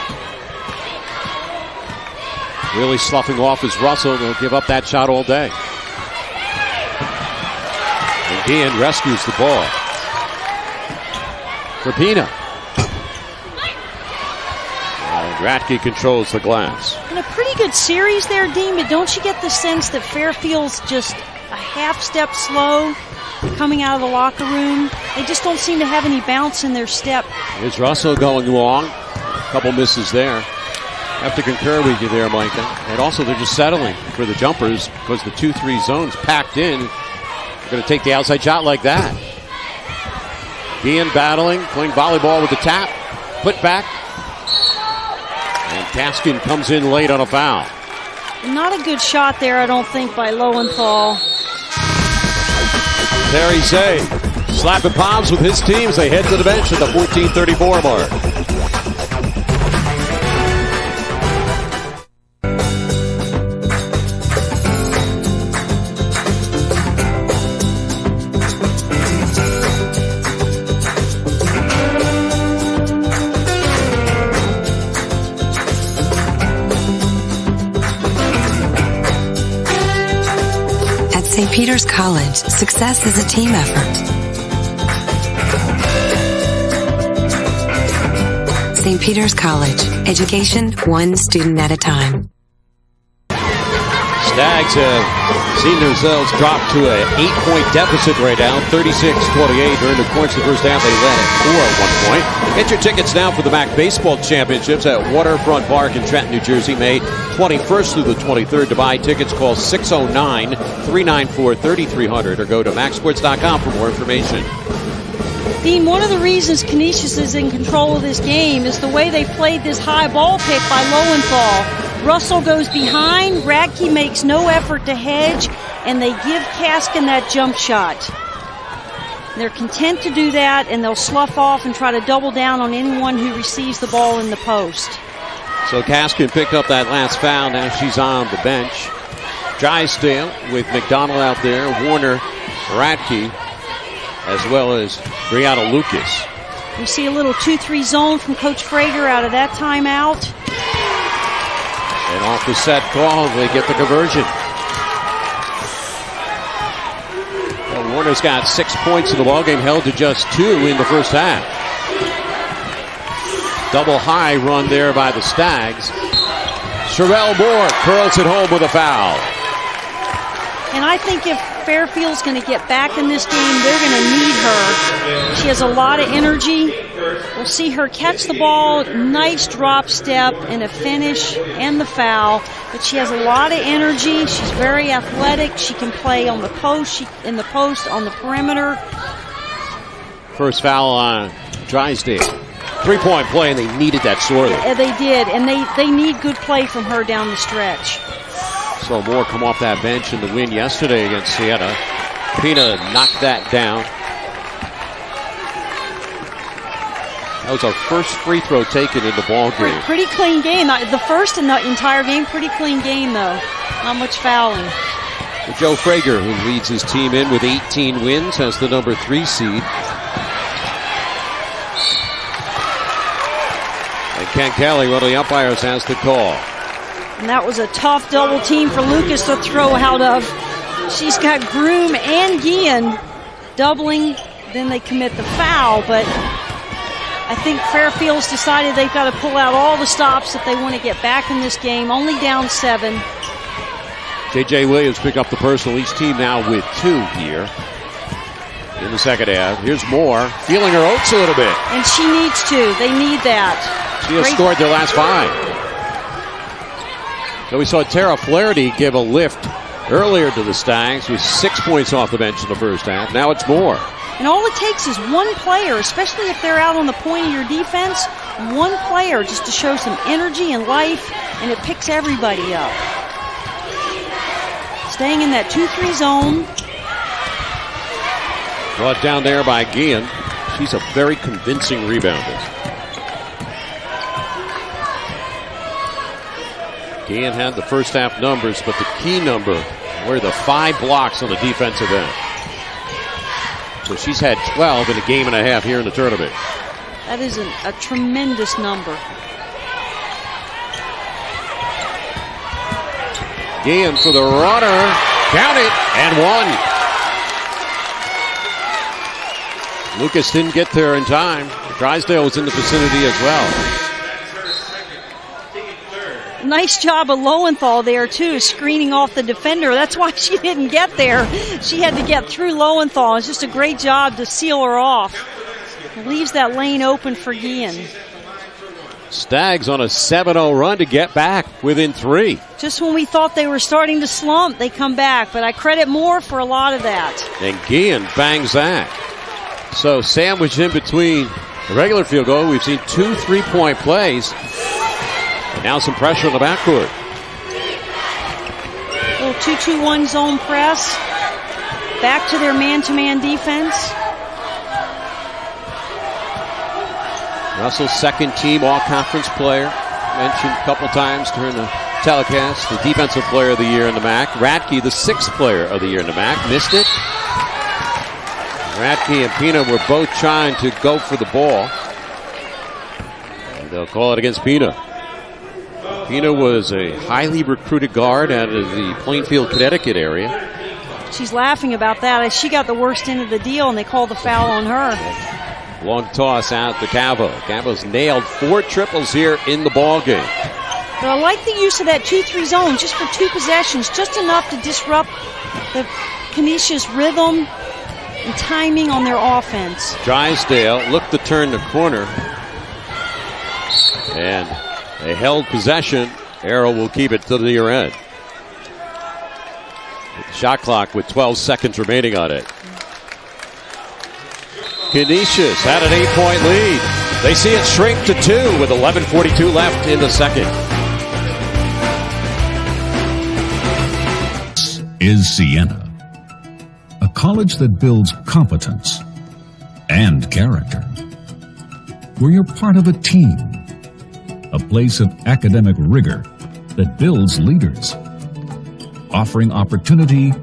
Really sloughing off is Russell. They'll give up that shot all day. And Dean rescues the ball. For Pina. And Ratke controls the glass. And a pretty good series there, Dean, but don't you get the sense that Fairfield's just a half step slow? coming out of the locker room. They just don't seem to have any bounce in their step. Here's Russell going long. A couple misses there. I have to concur with you there, Micah. And also, they're just settling for the jumpers because the 2-3 zone's packed in. They're going to take the outside shot like that. Ian battling, playing volleyball with the tap. Put back. And Kaskin comes in late on a foul. Not a good shot there, I don't think, by Lowenthal. Terry Zay slapping palms with his team as they head to the bench at the 14:34 mark. St. Peter's College, success is a team effort. St. Peter's College, education one student at a time. Stags have seen themselves drop to an 8-point deficit right now, 36-28. During the course of the first half, they led at 4 at one point. Get your tickets now for the MAAC Baseball Championships at Waterfront Park in Trenton, New Jersey, May 21st through the 23rd. To buy tickets, call 609-394-3300 or go to MAACsports.com for more information. Dean, one of the reasons Canisius is in control of this game is the way they played this high ball pick by Lowenthal. Russell goes behind, Radke makes no effort to hedge, and they give Kaskin that jump shot. They're content to do that, and they'll slough off and try to double down on anyone who receives the ball in the post. So Kaskin picked up that last foul. Now she's on the bench. Drysdale with McDonald out there, Warner, Radke, as well as Brianna Lucas. We see a little 2-3 zone from Coach Frager out of that timeout. And off the set call, they get the conversion. Well, Warner's got 6 points in the ballgame, held to just 2 in the first half. Double high run there by the Stags. Sherelle Moore curls it home with a foul. And I think if Fairfield's going to get back in this game, they're going to need her. She has a lot of energy. We'll see her catch the ball, nice drop step, and a finish, and the foul. But she has a lot of energy. She's very athletic. She can play on the post, on the perimeter. First foul on Drysdale. 3-point play, and they needed that sorely. Yeah, they did, and they need good play from her down the stretch. So Moore come off that bench in the win yesterday against Siena. Pina knocked that down. That was our first free throw taken in the ball game. Pretty clean game. The first in the entire game, pretty clean game though. Not much fouling. Joe Frager, who leads his team in with 18 wins, has the number 3 seed. And Ken Kelly, one of the umpires, has the call. And that was a tough double team for Lucas to throw out of. She's got Groom and Guillen doubling. Then they commit the foul, but I think Fairfield's decided they've got to pull out all the stops if they want to get back in this game. Only down 7. J.J. Williams pick up the personal. Each team now with 2 here in the second half. Here's Moore feeling her oats a little bit. And she needs to. They need that. She has scored their last 5. So we saw Tara Flaherty give a lift earlier to the Stags with 6 points off the bench in the first half. Now it's Moore. And all it takes is one player, especially if they're out on the point of your defense, one player just to show some energy and life, and it picks everybody up. Staying in that 2-3 zone. Brought down there by Guillen. She's a very convincing rebounder. Guillen had the first half numbers, but the key number were the 5 blocks on the defensive end. So she's had 12 in a game and a half here in the tournament. That is a tremendous number. Guillen for the runner. Count it, and 1. Lucas didn't get there in time. Drysdale was in the vicinity as well. nice job of Lowenthal there, too, screening off the defender. That's why she didn't get there. She had to get through Lowenthal. It's just a great job to seal her off. It leaves that lane open for Guillen. Stags on a 7-0 run to get back within 3. Just when we thought they were starting to slump, they come back. But I credit Moore for a lot of that. And Guillen bangs that. So sandwiched in between the regular field goal, we've seen 2 3-point plays. And now some pressure on the backcourt. Little 2-2-1 zone press. Back to their man-to-man defense. Russell's second team all-conference player. Mentioned a couple times during the telecast. The defensive player of the year in the MAAC. Radke, the 6th player of the year in the MAAC. Missed it. Radke and Pina were both trying to go for the ball. And they'll call it against Pina. Pina was a highly recruited guard out of the Plainfield, Connecticut area. She's laughing about that. She got the worst end of the deal, and they called the foul on her. Long toss out to Cavo. Cavo's nailed 4 triples here in the ball game. But I like the use of that 2-3 zone just for 2 possessions, just enough to disrupt the Canisius rhythm and timing on their offense. Drysdale looked to turn the corner. And they held possession. Arrow will keep it to the near end. Shot clock with 12 seconds remaining on it. Canisius had an 8-point lead. They see it shrink to 2 with 11:42 left in the second. This is Siena, a college that builds competence and character, where you're part of a team, a place of academic rigor that builds leaders, offering opportunity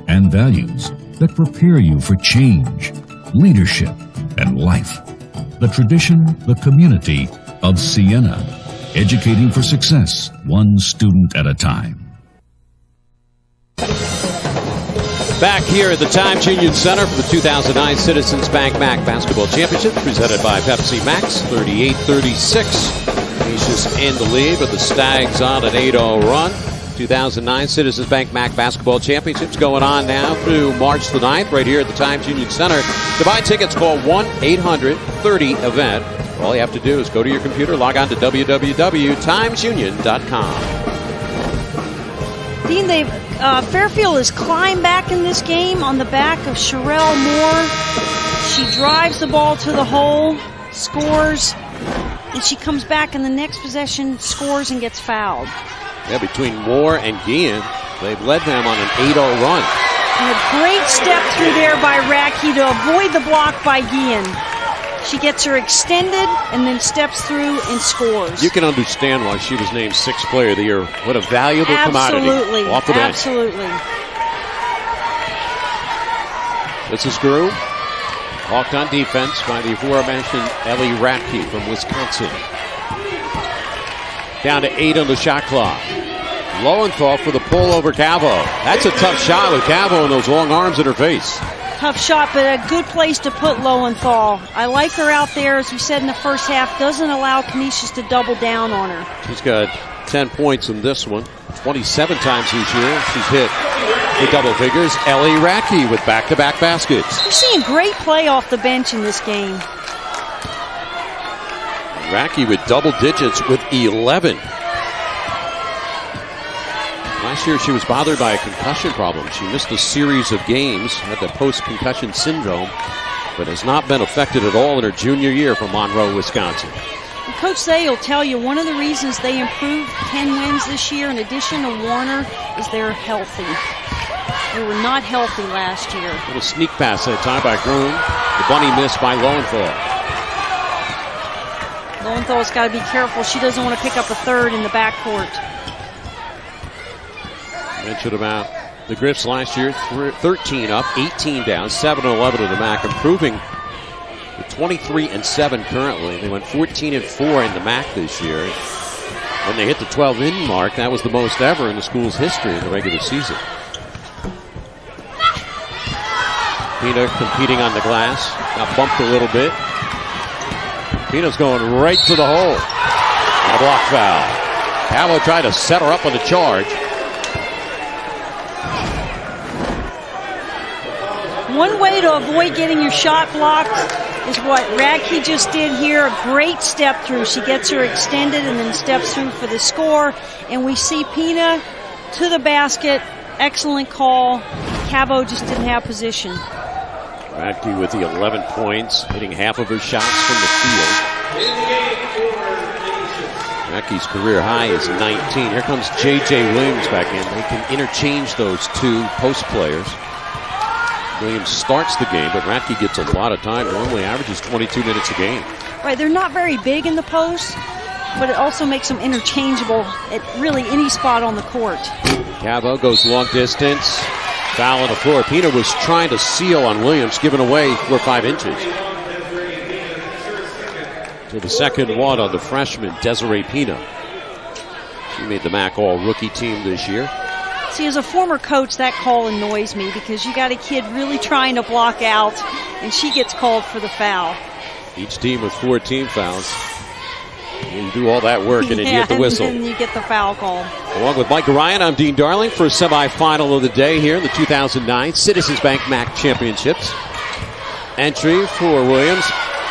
and values that prepare you for change, leadership, and life. The tradition, the community of Siena, educating for success, one student at a time. Back here at the Times Union Center for the 2009 Citizens Bank MAAC Basketball Championship, presented by Pepsi Max, 38-36. Canisius in the lead, but the Stags on an 8-0 run. 2009 Citizens Bank MAAC Basketball Championships going on now through March the 9th right here at the Times Union Center. To buy tickets, call 1-800-30-EVENT. All you have to do is go to your computer, log on to www.timesunion.com. Dean, Fairfield has climbed back in this game on the back of Sherelle Moore. She drives the ball to the hole, scores, and she comes back in the next possession, scores, and gets fouled. Yeah, between Moore and Guillen, they've led them on an 8-0 run. And a great step through there by Radke to avoid the block by Guillen. She gets her extended and then steps through and scores. You can understand why she was named 6th player of the year. What a valuable commodity off the bench. Absolutely. This is Grew. Walked on defense by the aforementioned Ellie Radke from Wisconsin. Down to 8 on the shot clock. Lowenthal for the pull over Cavo. That's a tough shot with Cavo and those long arms in her face. Tough shot, but a good place to put Lowenthal. I like her out there, as we said in the first half. Doesn't allow Canisius to double down on her. She's got 10 points in this one. 27 times this year. She's hit the double figures. Ellie Radke with back-to-back baskets. We're seeing great play off the bench in this game. Radke with double digits with 11. Last year she was bothered by a concussion problem. She missed a series of games, had the post-concussion syndrome, but has not been affected at all in her junior year from Monroe, Wisconsin. And Coach Zay will tell you one of the reasons they improved 10 wins this year, in addition to Warner, is they're healthy. They were not healthy last year. A little sneak pass that time by Groom. The bunny missed by Lowenthal. Lowenthal's got to be careful. She doesn't want to pick up a third in the backcourt. Mentioned about the Griffs last year, 13 up, 18 down, 7-11 in the MAAC, improving to 23-7 currently. They went 14-4 in the MAAC this year. When they hit the 12-win mark, that was the most ever in the school's history in the regular season. Pina competing on the glass, got bumped a little bit. Pina's going right to the hole. And a block foul. Cavo tried to set her up on the charge. One way to avoid getting your shot blocked is what Radke just did here. A great step through. She gets her extended and then steps through for the score. And we see Pina to the basket. Excellent call. Cavo just didn't have position. Radke with the 11 points, hitting half of her shots from the field. Radke's career high is 19. Here comes J.J. Williams back in. They can interchange those two post players. Williams starts the game, but Radke gets a lot of time. Normally averages 22 minutes a game. Right, they're not very big in the post, but it also makes them interchangeable at really any spot on the court. Cavo goes long distance. Foul on the floor. Pina was trying to seal on Williams, giving away 4 or 5 inches. So the second one on the freshman, Desiree Pina. She made the MAAC all-rookie team this year. See, as a former coach, that call annoys me because you got a kid really trying to block out, and she gets called for the foul. Each team with 4 team fouls. You do all that work, and then you get the whistle. And then you get the foul call. Along with Mike Ryan, I'm Dean Darling for a semifinal of the day here in the 2009 Citizens Bank MAAC Championships. Entry for Williams.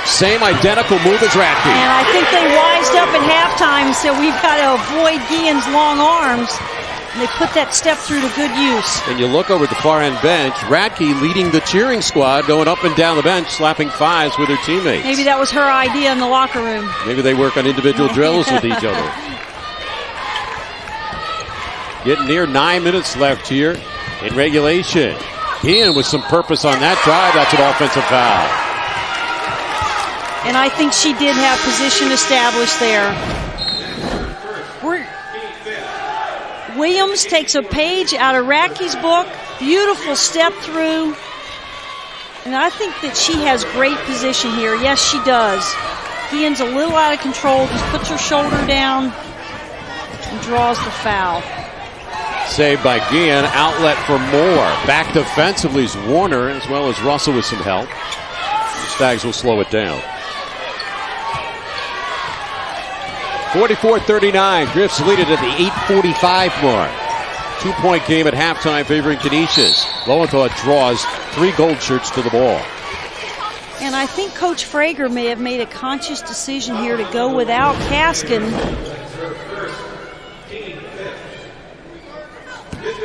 Same identical move as Radke. And I think they wised up at halftime and said, we've got to avoid Guillen's long arms. And they put that step through to good use. And you look over at the far end bench, Radke leading the cheering squad, going up and down the bench, slapping fives with her teammates. Maybe that was her idea in the locker room. Maybe they work on individual drills with each other. Getting near 9 minutes left here in regulation. Guillen with some purpose on that drive. That's an offensive foul. And I think she did have position established there. Williams takes a page out of Radke's book. Beautiful step through. And I think that she has great position here. Yes, she does. Guillen's a little out of control. Just puts her shoulder down and draws the foul. Saved by Guillen. Outlet for Moore. Back defensively is Warner, as well as Russell with some help. The Stags will slow it down. 44-39. Griffs lead it at the 8:45 mark. 2-point game at halftime favoring Canisius. Lowenthal draws 3 gold shirts to the ball. And I think Coach Frager may have made a conscious decision here to go without Kaskin.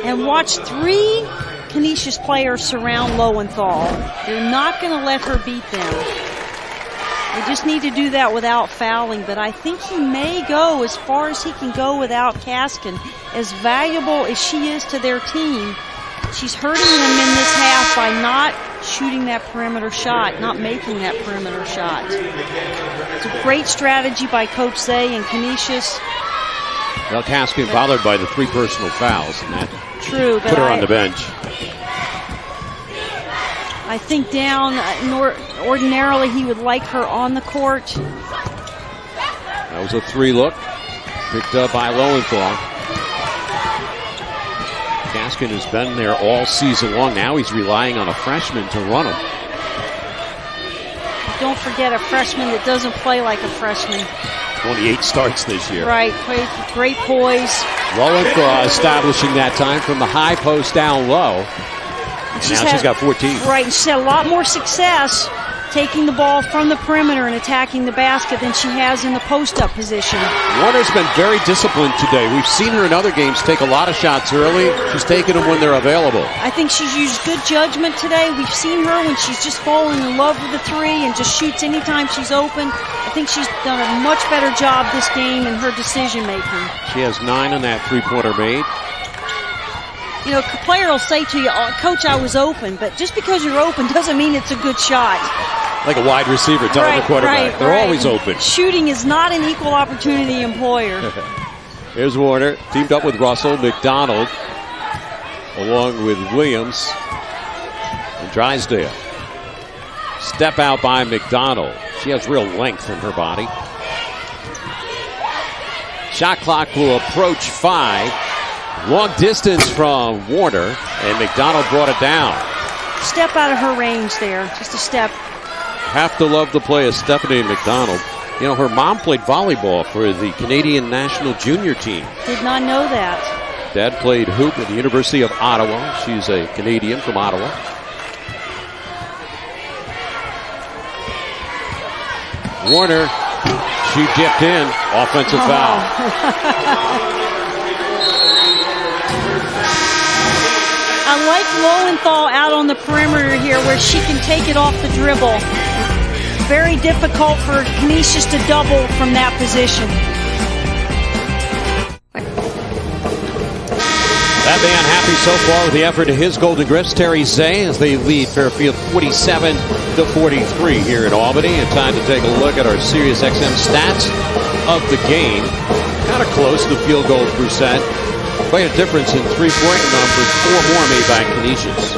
And watch 3 Canisius players surround Lowenthal. They're not going to let her beat them. They just need to do that without fouling, but I think he may go as far as he can go without Kaskin. As valuable as she is to their team, she's hurting them in this half by not shooting that perimeter shot, not making that perimeter shot. It's a great strategy by Coach Zay and Canisius. Well, Kaskin bothered by the 3 personal fouls, and that but put her on the bench. I think down, ordinarily he would like her on the court. That was a 3 look. Picked up by Lowenthal. Kaskin has been there all season long. Now he's relying on a freshman to run him. Don't forget a freshman that doesn't play like a freshman. 28 starts this year. Right, plays with great poise. Lowenthal establishing that time from the high post down low. She's got 14. Right, and she's had a lot more success taking the ball from the perimeter and attacking the basket than she has in the post-up position. Warner's been very disciplined today. We've seen her in other games take a lot of shots early. She's taking them when they're available. I think she's used good judgment today. We've seen her when she's just falling in love with the 3 and just shoots anytime she's open. I think she's done a much better job this game in her decision-making. She has 9 on that 3-pointer made. You know, a player will say to you, oh, Coach, I was open, but just because you're open doesn't mean it's a good shot. Like a wide receiver telling the quarterback. They're always open. Shooting is not an equal opportunity employer. Here's Warner, teamed up with Russell, McDonald, along with Williams and Drysdale. Step out by McDonald. She has real length in her body. Shot clock will approach 5. Long distance from Warner, and McDonald brought it down. Step out of her range there, just a step. Have to love the play of Stephanie McDonald. You know, her mom played volleyball for the Canadian national junior team. Did not know that. Dad played hoop at the University of Ottawa. She's a Canadian from Ottawa. Warner, she dipped in. Offensive foul. I like Lowenthal out on the perimeter here where she can take it off the dribble. Very difficult for Canisius to double from that position. That man happy so far with the effort of his Golden Griffs. Terry Zay as they lead Fairfield 47-43 here in Albany. And time to take a look at our Sirius XM stats of the game. Kind of close to the field goal percent. Quite a difference in three-point numbers. 4 more made by Canisius.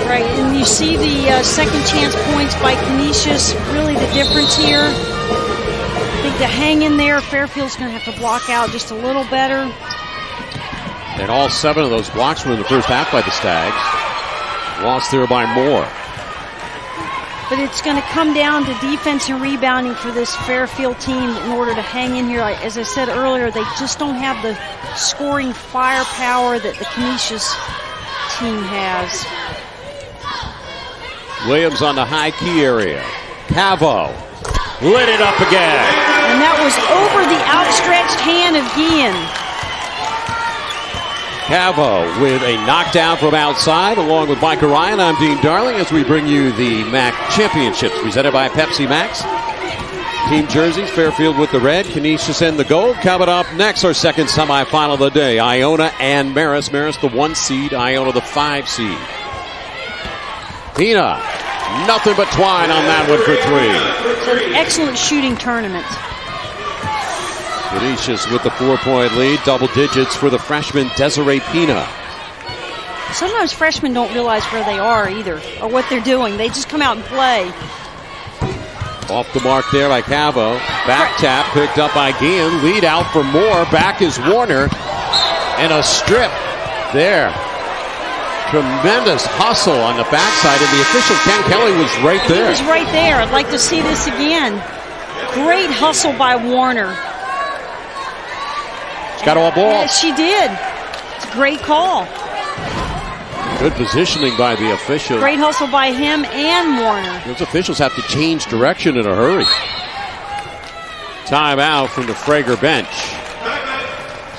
Right, and you see the second chance points by Canisius. Really the difference here. I think to hang in there, Fairfield's going to have to block out just a little better. And all 7 of those blocks were in the first half by the Stags. Lost there by more. But it's going to come down to defense and rebounding for this Fairfield team in order to hang in here. As I said earlier, they just don't have the scoring firepower that the Canisius team has. Williams on the high key area. Cavo lit it up again. And that was over the outstretched hand of Guillen. Cavo with a knockdown from outside, along with Micah Ryan. I'm Dean Darling as we bring you the MAAC Championships presented by Pepsi Max. Team jerseys, Fairfield with the red, Canisius in the gold. Coming up next, our second semifinal of the day, Iona and Marist. Marist the 1 seed, Iona the 5 seed. Pina, nothing but twine on that one for 3. It's an excellent shooting tournament. Canisius with the 4-point lead, double digits for the freshman Desiree Pina. Sometimes freshmen don't realize where they are either, or what they're doing. They just come out and play. Off the mark there by Cavo. Back tap picked up by Guillen. Lead out for more. Back is Warner. And a strip there. Tremendous hustle on the backside, and the official Ken Kelly was right there. He was right there. I'd like to see this again. Great hustle by Warner. She's got all ball. Yes, she did. It's a great call. Good positioning by the official. Great hustle by him and Warner. Those officials have to change direction in a hurry. Timeout from the Frager bench.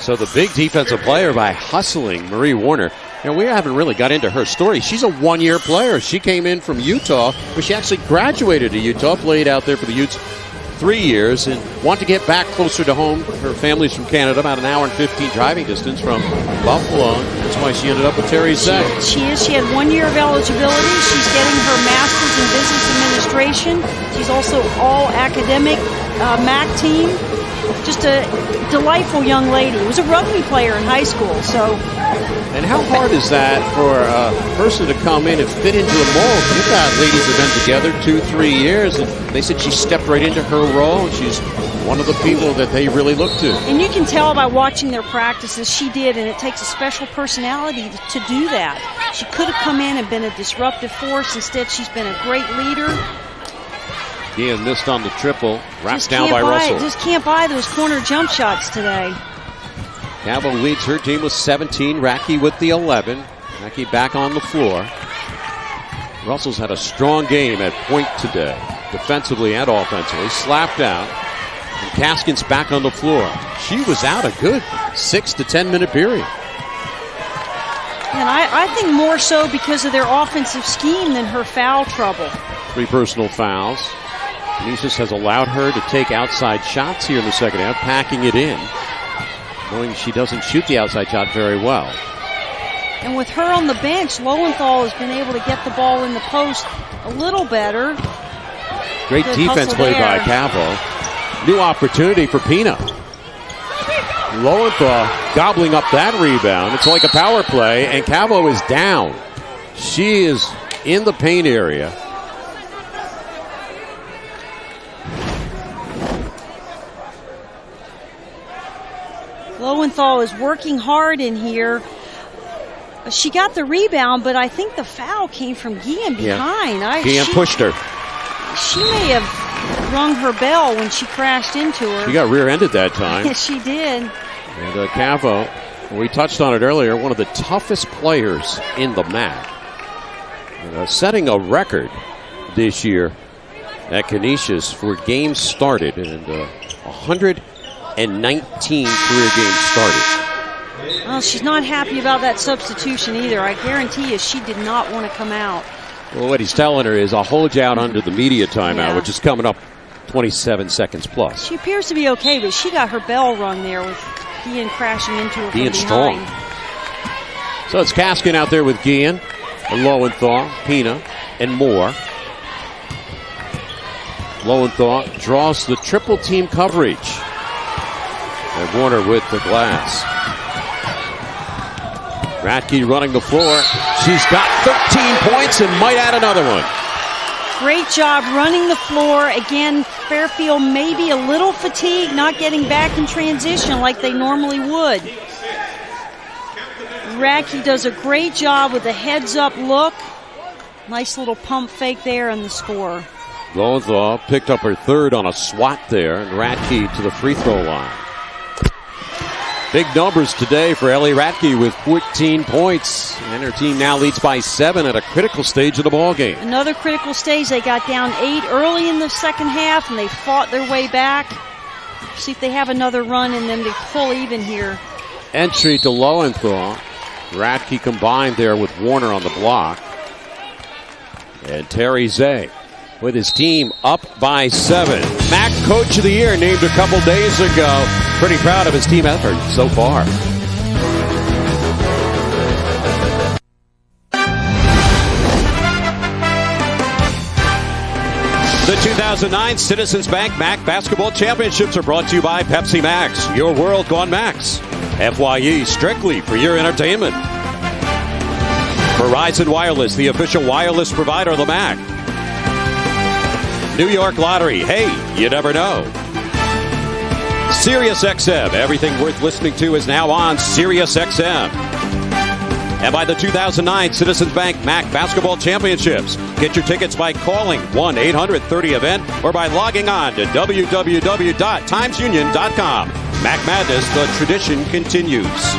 So the big defensive player by hustling Marie Warner. You know, we haven't really got into her story. She's a one-year player. She came in from Utah, but she actually graduated to Utah, played out there for the Utes 3 years, and wanted to get back closer to home. Her family's from Canada, about an hour and 15 driving distance from Buffalo. That's why she ended up with Terry Zay. She is. She had 1 year of eligibility. She's getting her master's in business administration. She's also all academic MAAC team. Just a delightful young lady. Was a rugby player in high school. So. And how hard is that for a person to come in and fit into the mold? You've got ladies that have been together 2-3 years, and they said she stepped right into her role, and she's one of the people that they really look to. And you can tell by watching their practices, she did, and it takes a special personality to do that. She could have come in and been a disruptive force. Instead, she's been a great leader. Guillen missed on the triple, wrapped down by Russell. Just can't buy those corner jump shots today. Cavo leads her team with 17. Racky with the 11. Racky back on the floor. Russell's had a strong game at point today, defensively and offensively. Slapped out. And Kaskin's back on the floor. She was out a good 6 to 10 minute period. And I think more so because of their offensive scheme than her foul trouble. 3 personal fouls. Canisius has allowed her to take outside shots here in the second half, packing it in, knowing she doesn't shoot the outside shot very well. And with her on the bench, Lowenthal has been able to get the ball in the post a little better. Great Good defense played by Cavo. New opportunity for Pina. Lowenthal gobbling up that rebound. It's like a power play, and Cavo is down. She is in the paint area. Lowenthal is working hard in here. She got the rebound, but I think the foul came from Guillen behind. Guillen pushed her. She may have rung her bell when she crashed into her. She got rear-ended that time. Yes, she did. And Cavo, we touched on it earlier, one of the toughest players in the MAAC. Setting a record this year at Canisius for games started, and 119 career games started. Well, she's not happy about that substitution either. I guarantee you she did not want to come out. Well, what he's telling her is, I'll hold you out under the media timeout, which is coming up 27 seconds plus. She appears to be okay, but she got her bell rung there with Guillen crashing into her Guillen from behind. strong. So it's Kaskin out there with Guillen, and Lowenthal, Pina, and Moore. Lowenthal draws the triple team coverage. And Warner with the glass. Ratke running the floor. She's got 13 points and might add another one. Great job running the floor. Again, Fairfield maybe a little fatigued, not getting back in transition like they normally would. Ratke does a great job with a heads-up look. Nice little pump fake there and the score. Lowenthal picked up her third on a swat there, and Ratke to the free throw line. Big numbers today for Ellie Ratke with 14 points, and her team now leads by 7 at a critical stage of the ball game. Another critical stage. They got down 8 early in the second half, and they fought their way back. See if they have another run in them to pull even here. Entry to Lowenthal. Ratke combined there with Warner on the block. And Terry Zay with his team up by 7. MAAC Coach of the Year named a couple days ago. Pretty proud of his team effort so far. The 2009 Citizens Bank MAAC Basketball Championships are brought to you by Pepsi Max, your world gone Max. FYE, strictly for your entertainment. Verizon Wireless, the official wireless provider of the MAAC. New York Lottery, hey, you never know. Sirius XM, everything worth listening to is now on Sirius XM. And by the 2009 Citizens Bank MAAC Basketball Championships. Get your tickets by calling 1-800-30-EVENT or by logging on to www.timesunion.com. MAAC Madness, the tradition continues.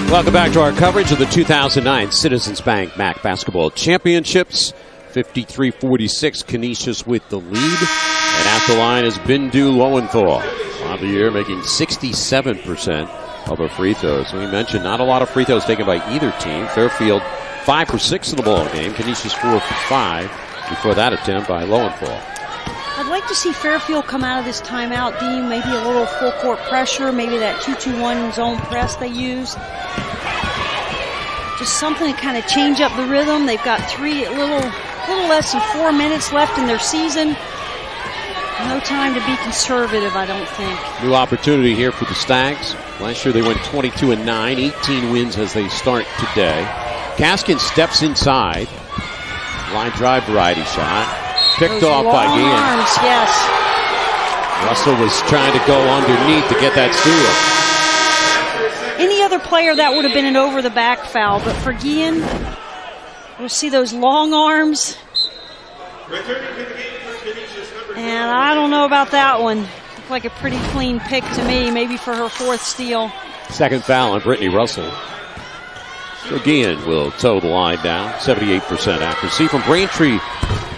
Welcome back to our coverage of the 2009 Citizens Bank MAAC Basketball Championships. 53-46, Canisius with the lead. And at the line is Bindu Lowenthal. On the year, making 67% of her free throws. We mentioned not a lot of free throws taken by either team. Fairfield 5 for 6 in the ball game. Canisius 4 for 5 before that attempt by Lowenthal. I'd like to see Fairfield come out of this timeout, Dean. Maybe a little full court pressure, maybe that 2-2-1 zone press they use. Just something to kind of change up the rhythm. They've got a little less than 4 minutes left in their season. No time to be conservative, I don't think. New opportunity here for the Stags. Last year they went 22-9, 18 wins as they start today. Kaskin steps inside. Line drive variety shot. Picked off by Guillen. Arms, yes. Russell was trying to go underneath to get that steal. Any other player, that would have been an over-the-back foul, but for Guillen, we'll see those long arms. And I don't know about that one. Looked like a pretty clean pick to me, maybe for her 4th steal. Second foul on Brittany Russell. So Guillen will toe the line down. 78% accuracy from Braintree,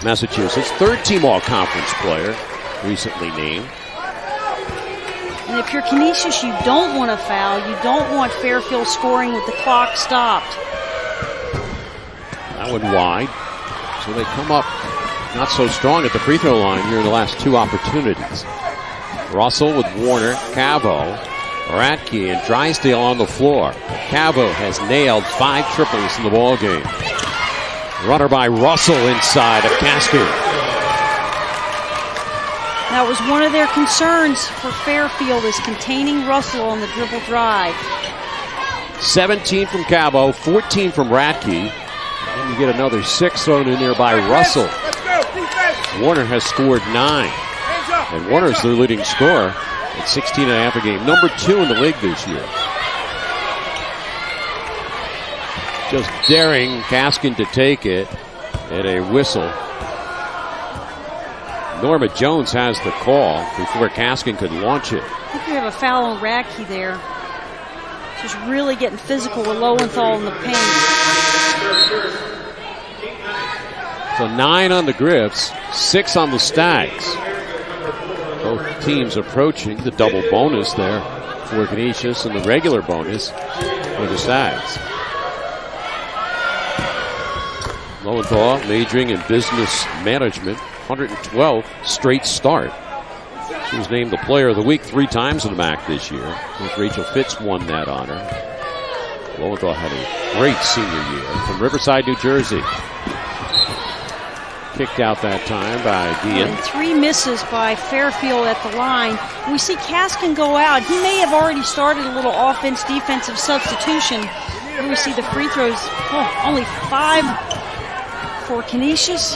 Massachusetts. 3rd-team all-conference player, recently named. And if you're Canisius, you don't want to foul. You don't want Fairfield scoring with the clock stopped. That one wide. So they come up not so strong at the free throw line here in the last 2 opportunities. Russell with Warner, Cavo, Ratke, and Drysdale on the floor. Cavo has nailed 5 triples in the ball game. Runner by Russell inside of Kaskin. That was one of their concerns for Fairfield, is containing Russell on the dribble drive. 17 from Cavo, 14 from Ratke. And you get another 6 thrown in there by Russell. Warner has scored 9. And Warner's their leading scorer at 16.5 a game. Number 2 in the league this year. Just daring Kaskin to take it, and a whistle. Norma Jones has the call before Kaskin could launch it. I think we have a foul on Radke there. She's really getting physical with Lowenthal in the paint. So 9 on the Griffs, 6 on the Stags. Both teams approaching the double bonus there for Canisius and the regular bonus for the Stags. Lowenthal majoring in business management, 112th straight start. She was named the Player of the Week 3 times in the MAAC this year. Rachel Fitz won that honor. Lowenthal had a great senior year from Riverside, New Jersey. Kicked out that time by Guillen. And 3 misses by Fairfield at the line. We see Kaskin go out. He may have already started a little offense-defensive substitution. Here we see the free throws. Only 5 for Canisius.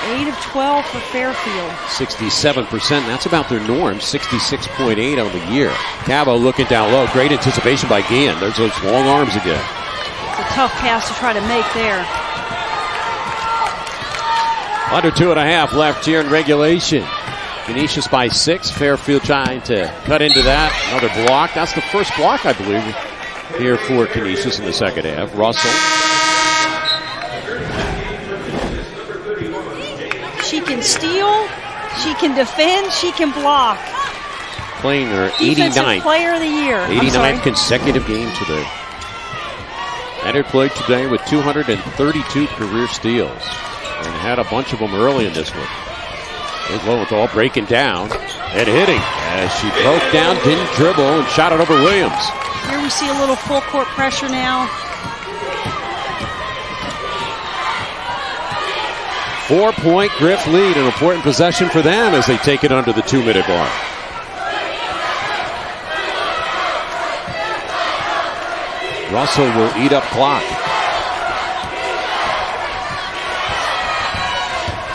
8 of 12 for Fairfield. 67%. That's about their norm. 66.8 on the year. Cabo looking down low. Great anticipation by Guillen. There's those long arms again. It's a tough pass to try to make there. Under 2.5 left here in regulation. Canisius by 6. Fairfield trying to cut into that. Another block. That's the first block, I believe, here for Canisius in the second half. Russell. She can steal, she can defend, she can block. Playing her Defensive 89th Player of the Year. 89th consecutive game today. And it played today with 232 career steals. And had a bunch of them early in this one. Here's Lowenthal breaking down and hitting as she broke down, didn't dribble, and shot it over Williams. Here we see a little full court pressure now. 4-point Griff lead, an important possession for them as they take it under the 2-minute mark. Russell will eat up clock.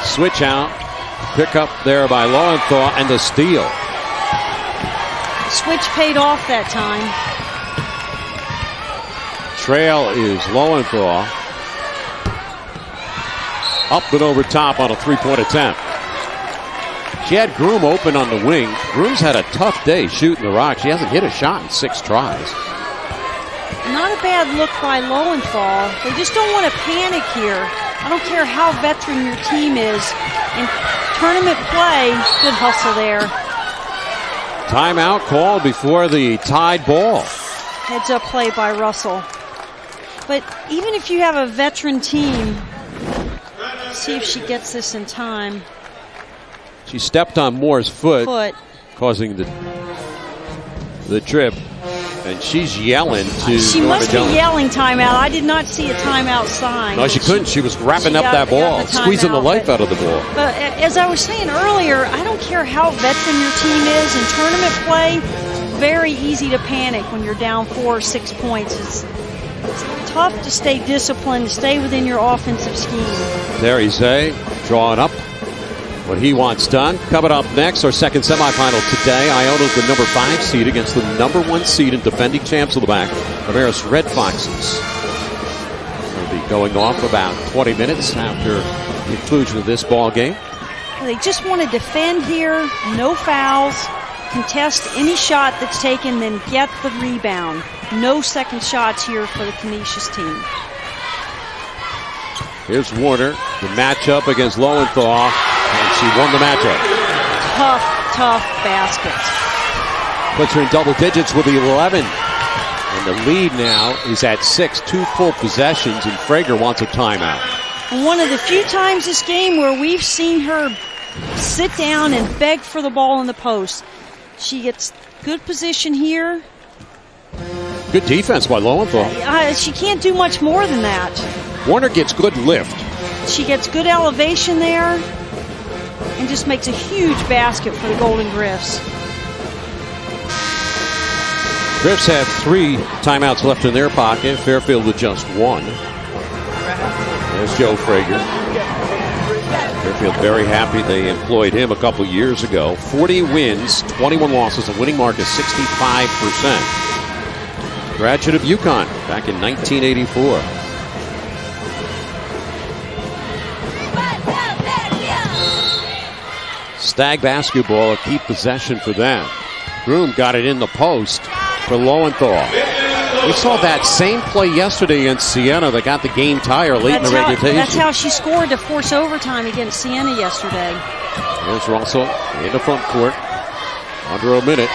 Switch out, pick up there by Lowenthal, and the steal. Switch paid off that time. Trail is Lowenthal. Up and over top on a 3-point attempt. She had Groom open on the wing. Groom's had a tough day shooting the rock. She hasn't hit a shot in 6 tries. Not a bad look by Lowenthal. They just don't want to panic here. I don't care how veteran your team is. In tournament play, good hustle there. Timeout called before the tied ball. Heads up play by Russell. But even if you have a veteran team, see if she gets this in time. She stepped on Moore's foot. Causing the trip. And she's yelling to She Norma must Jones. be yelling timeout. I did not see a timeout sign. No, she couldn't. She was wrapping up that ball, squeezing the life out of the ball. But as I was saying earlier, I don't care how veteran your team is. In tournament play, it's very easy to panic when you're down 4 or 6 points. It's tough to stay disciplined, to stay within your offensive scheme. There he's drawing up what he wants done. Coming up next, our second semifinal today. Iona's the number 5 seed against the number 1 seed and defending champs of the MAAC, Marist Red Foxes. They'll be going off about 20 minutes after the conclusion of this ball game. They just want to defend here, no fouls, contest any shot that's taken, then get the rebound. No second shots here for the Canisius team. Here's Warner, the matchup against Lowenthal, and she won the matchup. Tough basket. Puts her in double digits with 11. And the lead now is at 6, 2 full possessions, and Frager wants a timeout. One of the few times this game where we've seen her sit down and beg for the ball in the post. She gets good position here. Good defense by Lowenthal. She can't do much more than that. Warner gets good lift. She gets good elevation there and just makes a huge basket for the Golden Griffs. Griffs have 3 timeouts left in their pocket. Fairfield with just 1. There's Joe Frager. Fairfield very happy they employed him a couple years ago. 40 wins, 21 losses, a winning mark of 65%. graduate of UConn back in 1984. Stag basketball, a key possession for them. Groom got it in the post for Lowenthal. We saw that same play yesterday against Siena that got the game tire late in the regulation. That's how she scored to force overtime against Siena yesterday. There's Russell in the front court. Under a minute.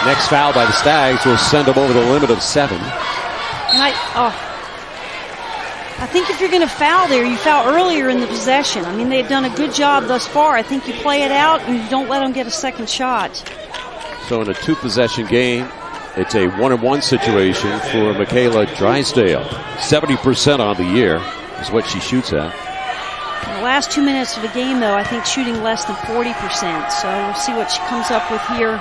Next foul by the Stags will send them over the limit of 7. And I think if you're going to foul there, you foul earlier in the possession. I mean, they've done a good job thus far. I think you play it out and you don't let them get a second shot. So in a 2-possession game, it's a 1-on-1 situation for Michaela Drysdale. 70% on the year is what she shoots at. In the last 2 minutes of the game, though, I think shooting less than 40%. So we'll see what she comes up with here.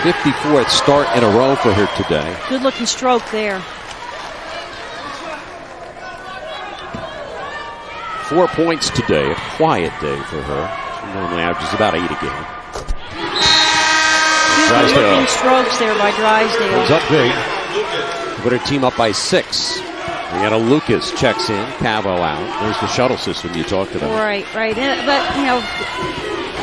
54th start in a row for her today. Good looking stroke there. 4 points today, a quiet day for her. She normally averages about 8 a game. Good looking strokes there by Drysdale. Goes up big. Put her team up by 6. Rihanna Lucas checks in, Cavo out. There's the shuttle system you talked about. Right. But,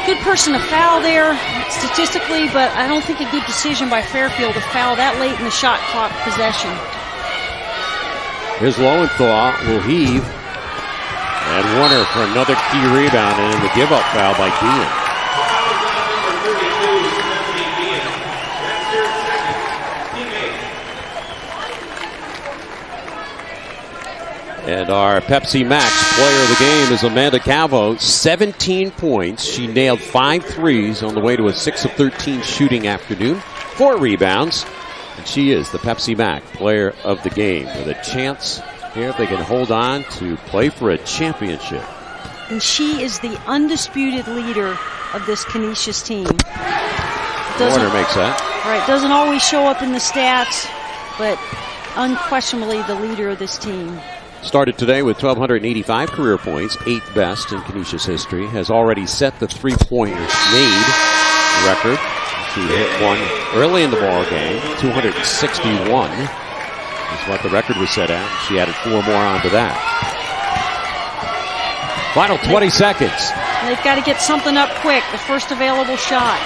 good person to foul there statistically, but I don't think a good decision by Fairfield to foul that late in the shot clock possession. Here's Lowenthal, will heave. And Warner for another key rebound, and then the give-up foul by Dean. And our Pepsi Max player of the game is Amanda Cavo. 17 points. She nailed 5 threes on the way to a 6 of 13 shooting afternoon. 4 rebounds. And she is the Pepsi Max player of the game with a chance here if they can hold on to play for a championship. And she is the undisputed leader of this Canisius team. Warner makes that. Right, doesn't always show up in the stats, but unquestionably the leader of this team. Started today with 1,285 career points, 8th best in Canisius history. Has already set the three-pointer made record. She hit one early in the ball game, 261. Is what the record was set at. She added 4 more onto that. Final 20 seconds. They've got to get something up quick. The first available shot.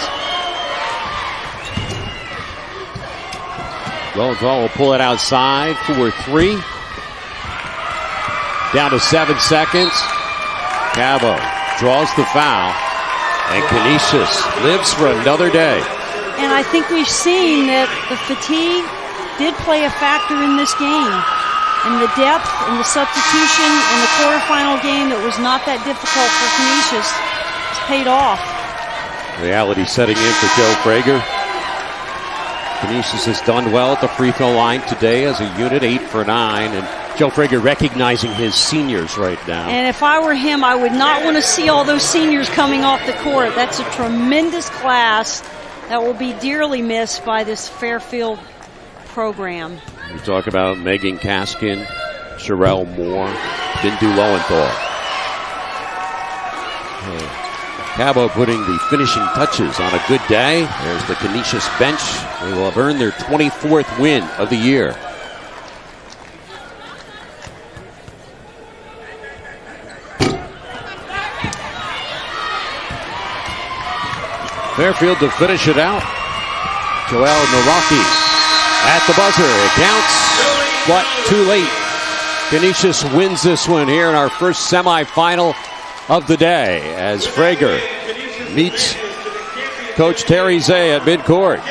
Lowenthal will pull it outside for 3. Down to 7 seconds. Cavo draws the foul. And Canisius lives for another day. And I think we've seen that the fatigue did play a factor in this game. And the depth and the substitution in the quarterfinal game that was not that difficult for Canisius has paid off. Reality setting in for Joe Frager. Canisius has done well at the free throw line today as a unit, 8 for 9. And Joe Frager recognizing his seniors right now. And if I were him, I would not want to see all those seniors coming off the court. That's a tremendous class that will be dearly missed by this Fairfield program. We talk about Megan Kaskin, Sherelle Moore, didn't do Lowenthal. Cabo putting the finishing touches on a good day. There's the Canisius bench. They will have earned their 24th win of the year. Fairfield to finish it out. Joelle Naraki at the buzzer. It counts, but too late. Canisius wins this one here in our first semifinal of the day as Frager meets Coach Terry Zay at midcourt.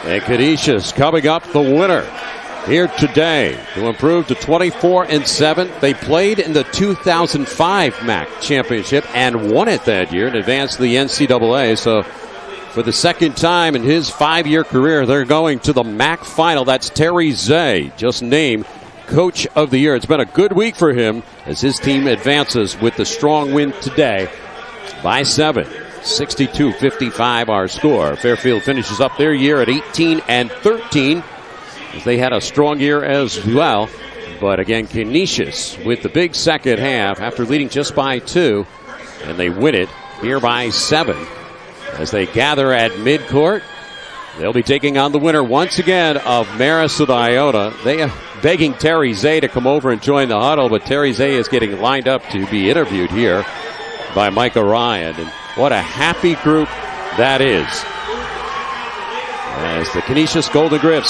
And Canisius coming up the winner here today to improve to 24-7. They played in the 2005 MAAC championship and won it that year and advanced to the NCAA. So for the second time in his 5-year career, they're going to the MAAC final. That's Terry Zay, just named Coach of the Year. It's been a good week for him as his team advances with the strong win today by 7. 62-55 our score. Fairfield finishes up their year at 18-13. They had a strong year as well. But again, Canisius with the big second half after leading just by 2. And they win it here by 7. as they gather at midcourt. They'll be taking on the winner once again of Marist and Iona. They are begging Terry Zay to come over and join the huddle, but Terry Zay is getting lined up to be interviewed here by Micah Ryan. And what a happy group that is, as the Canisius Golden Griffs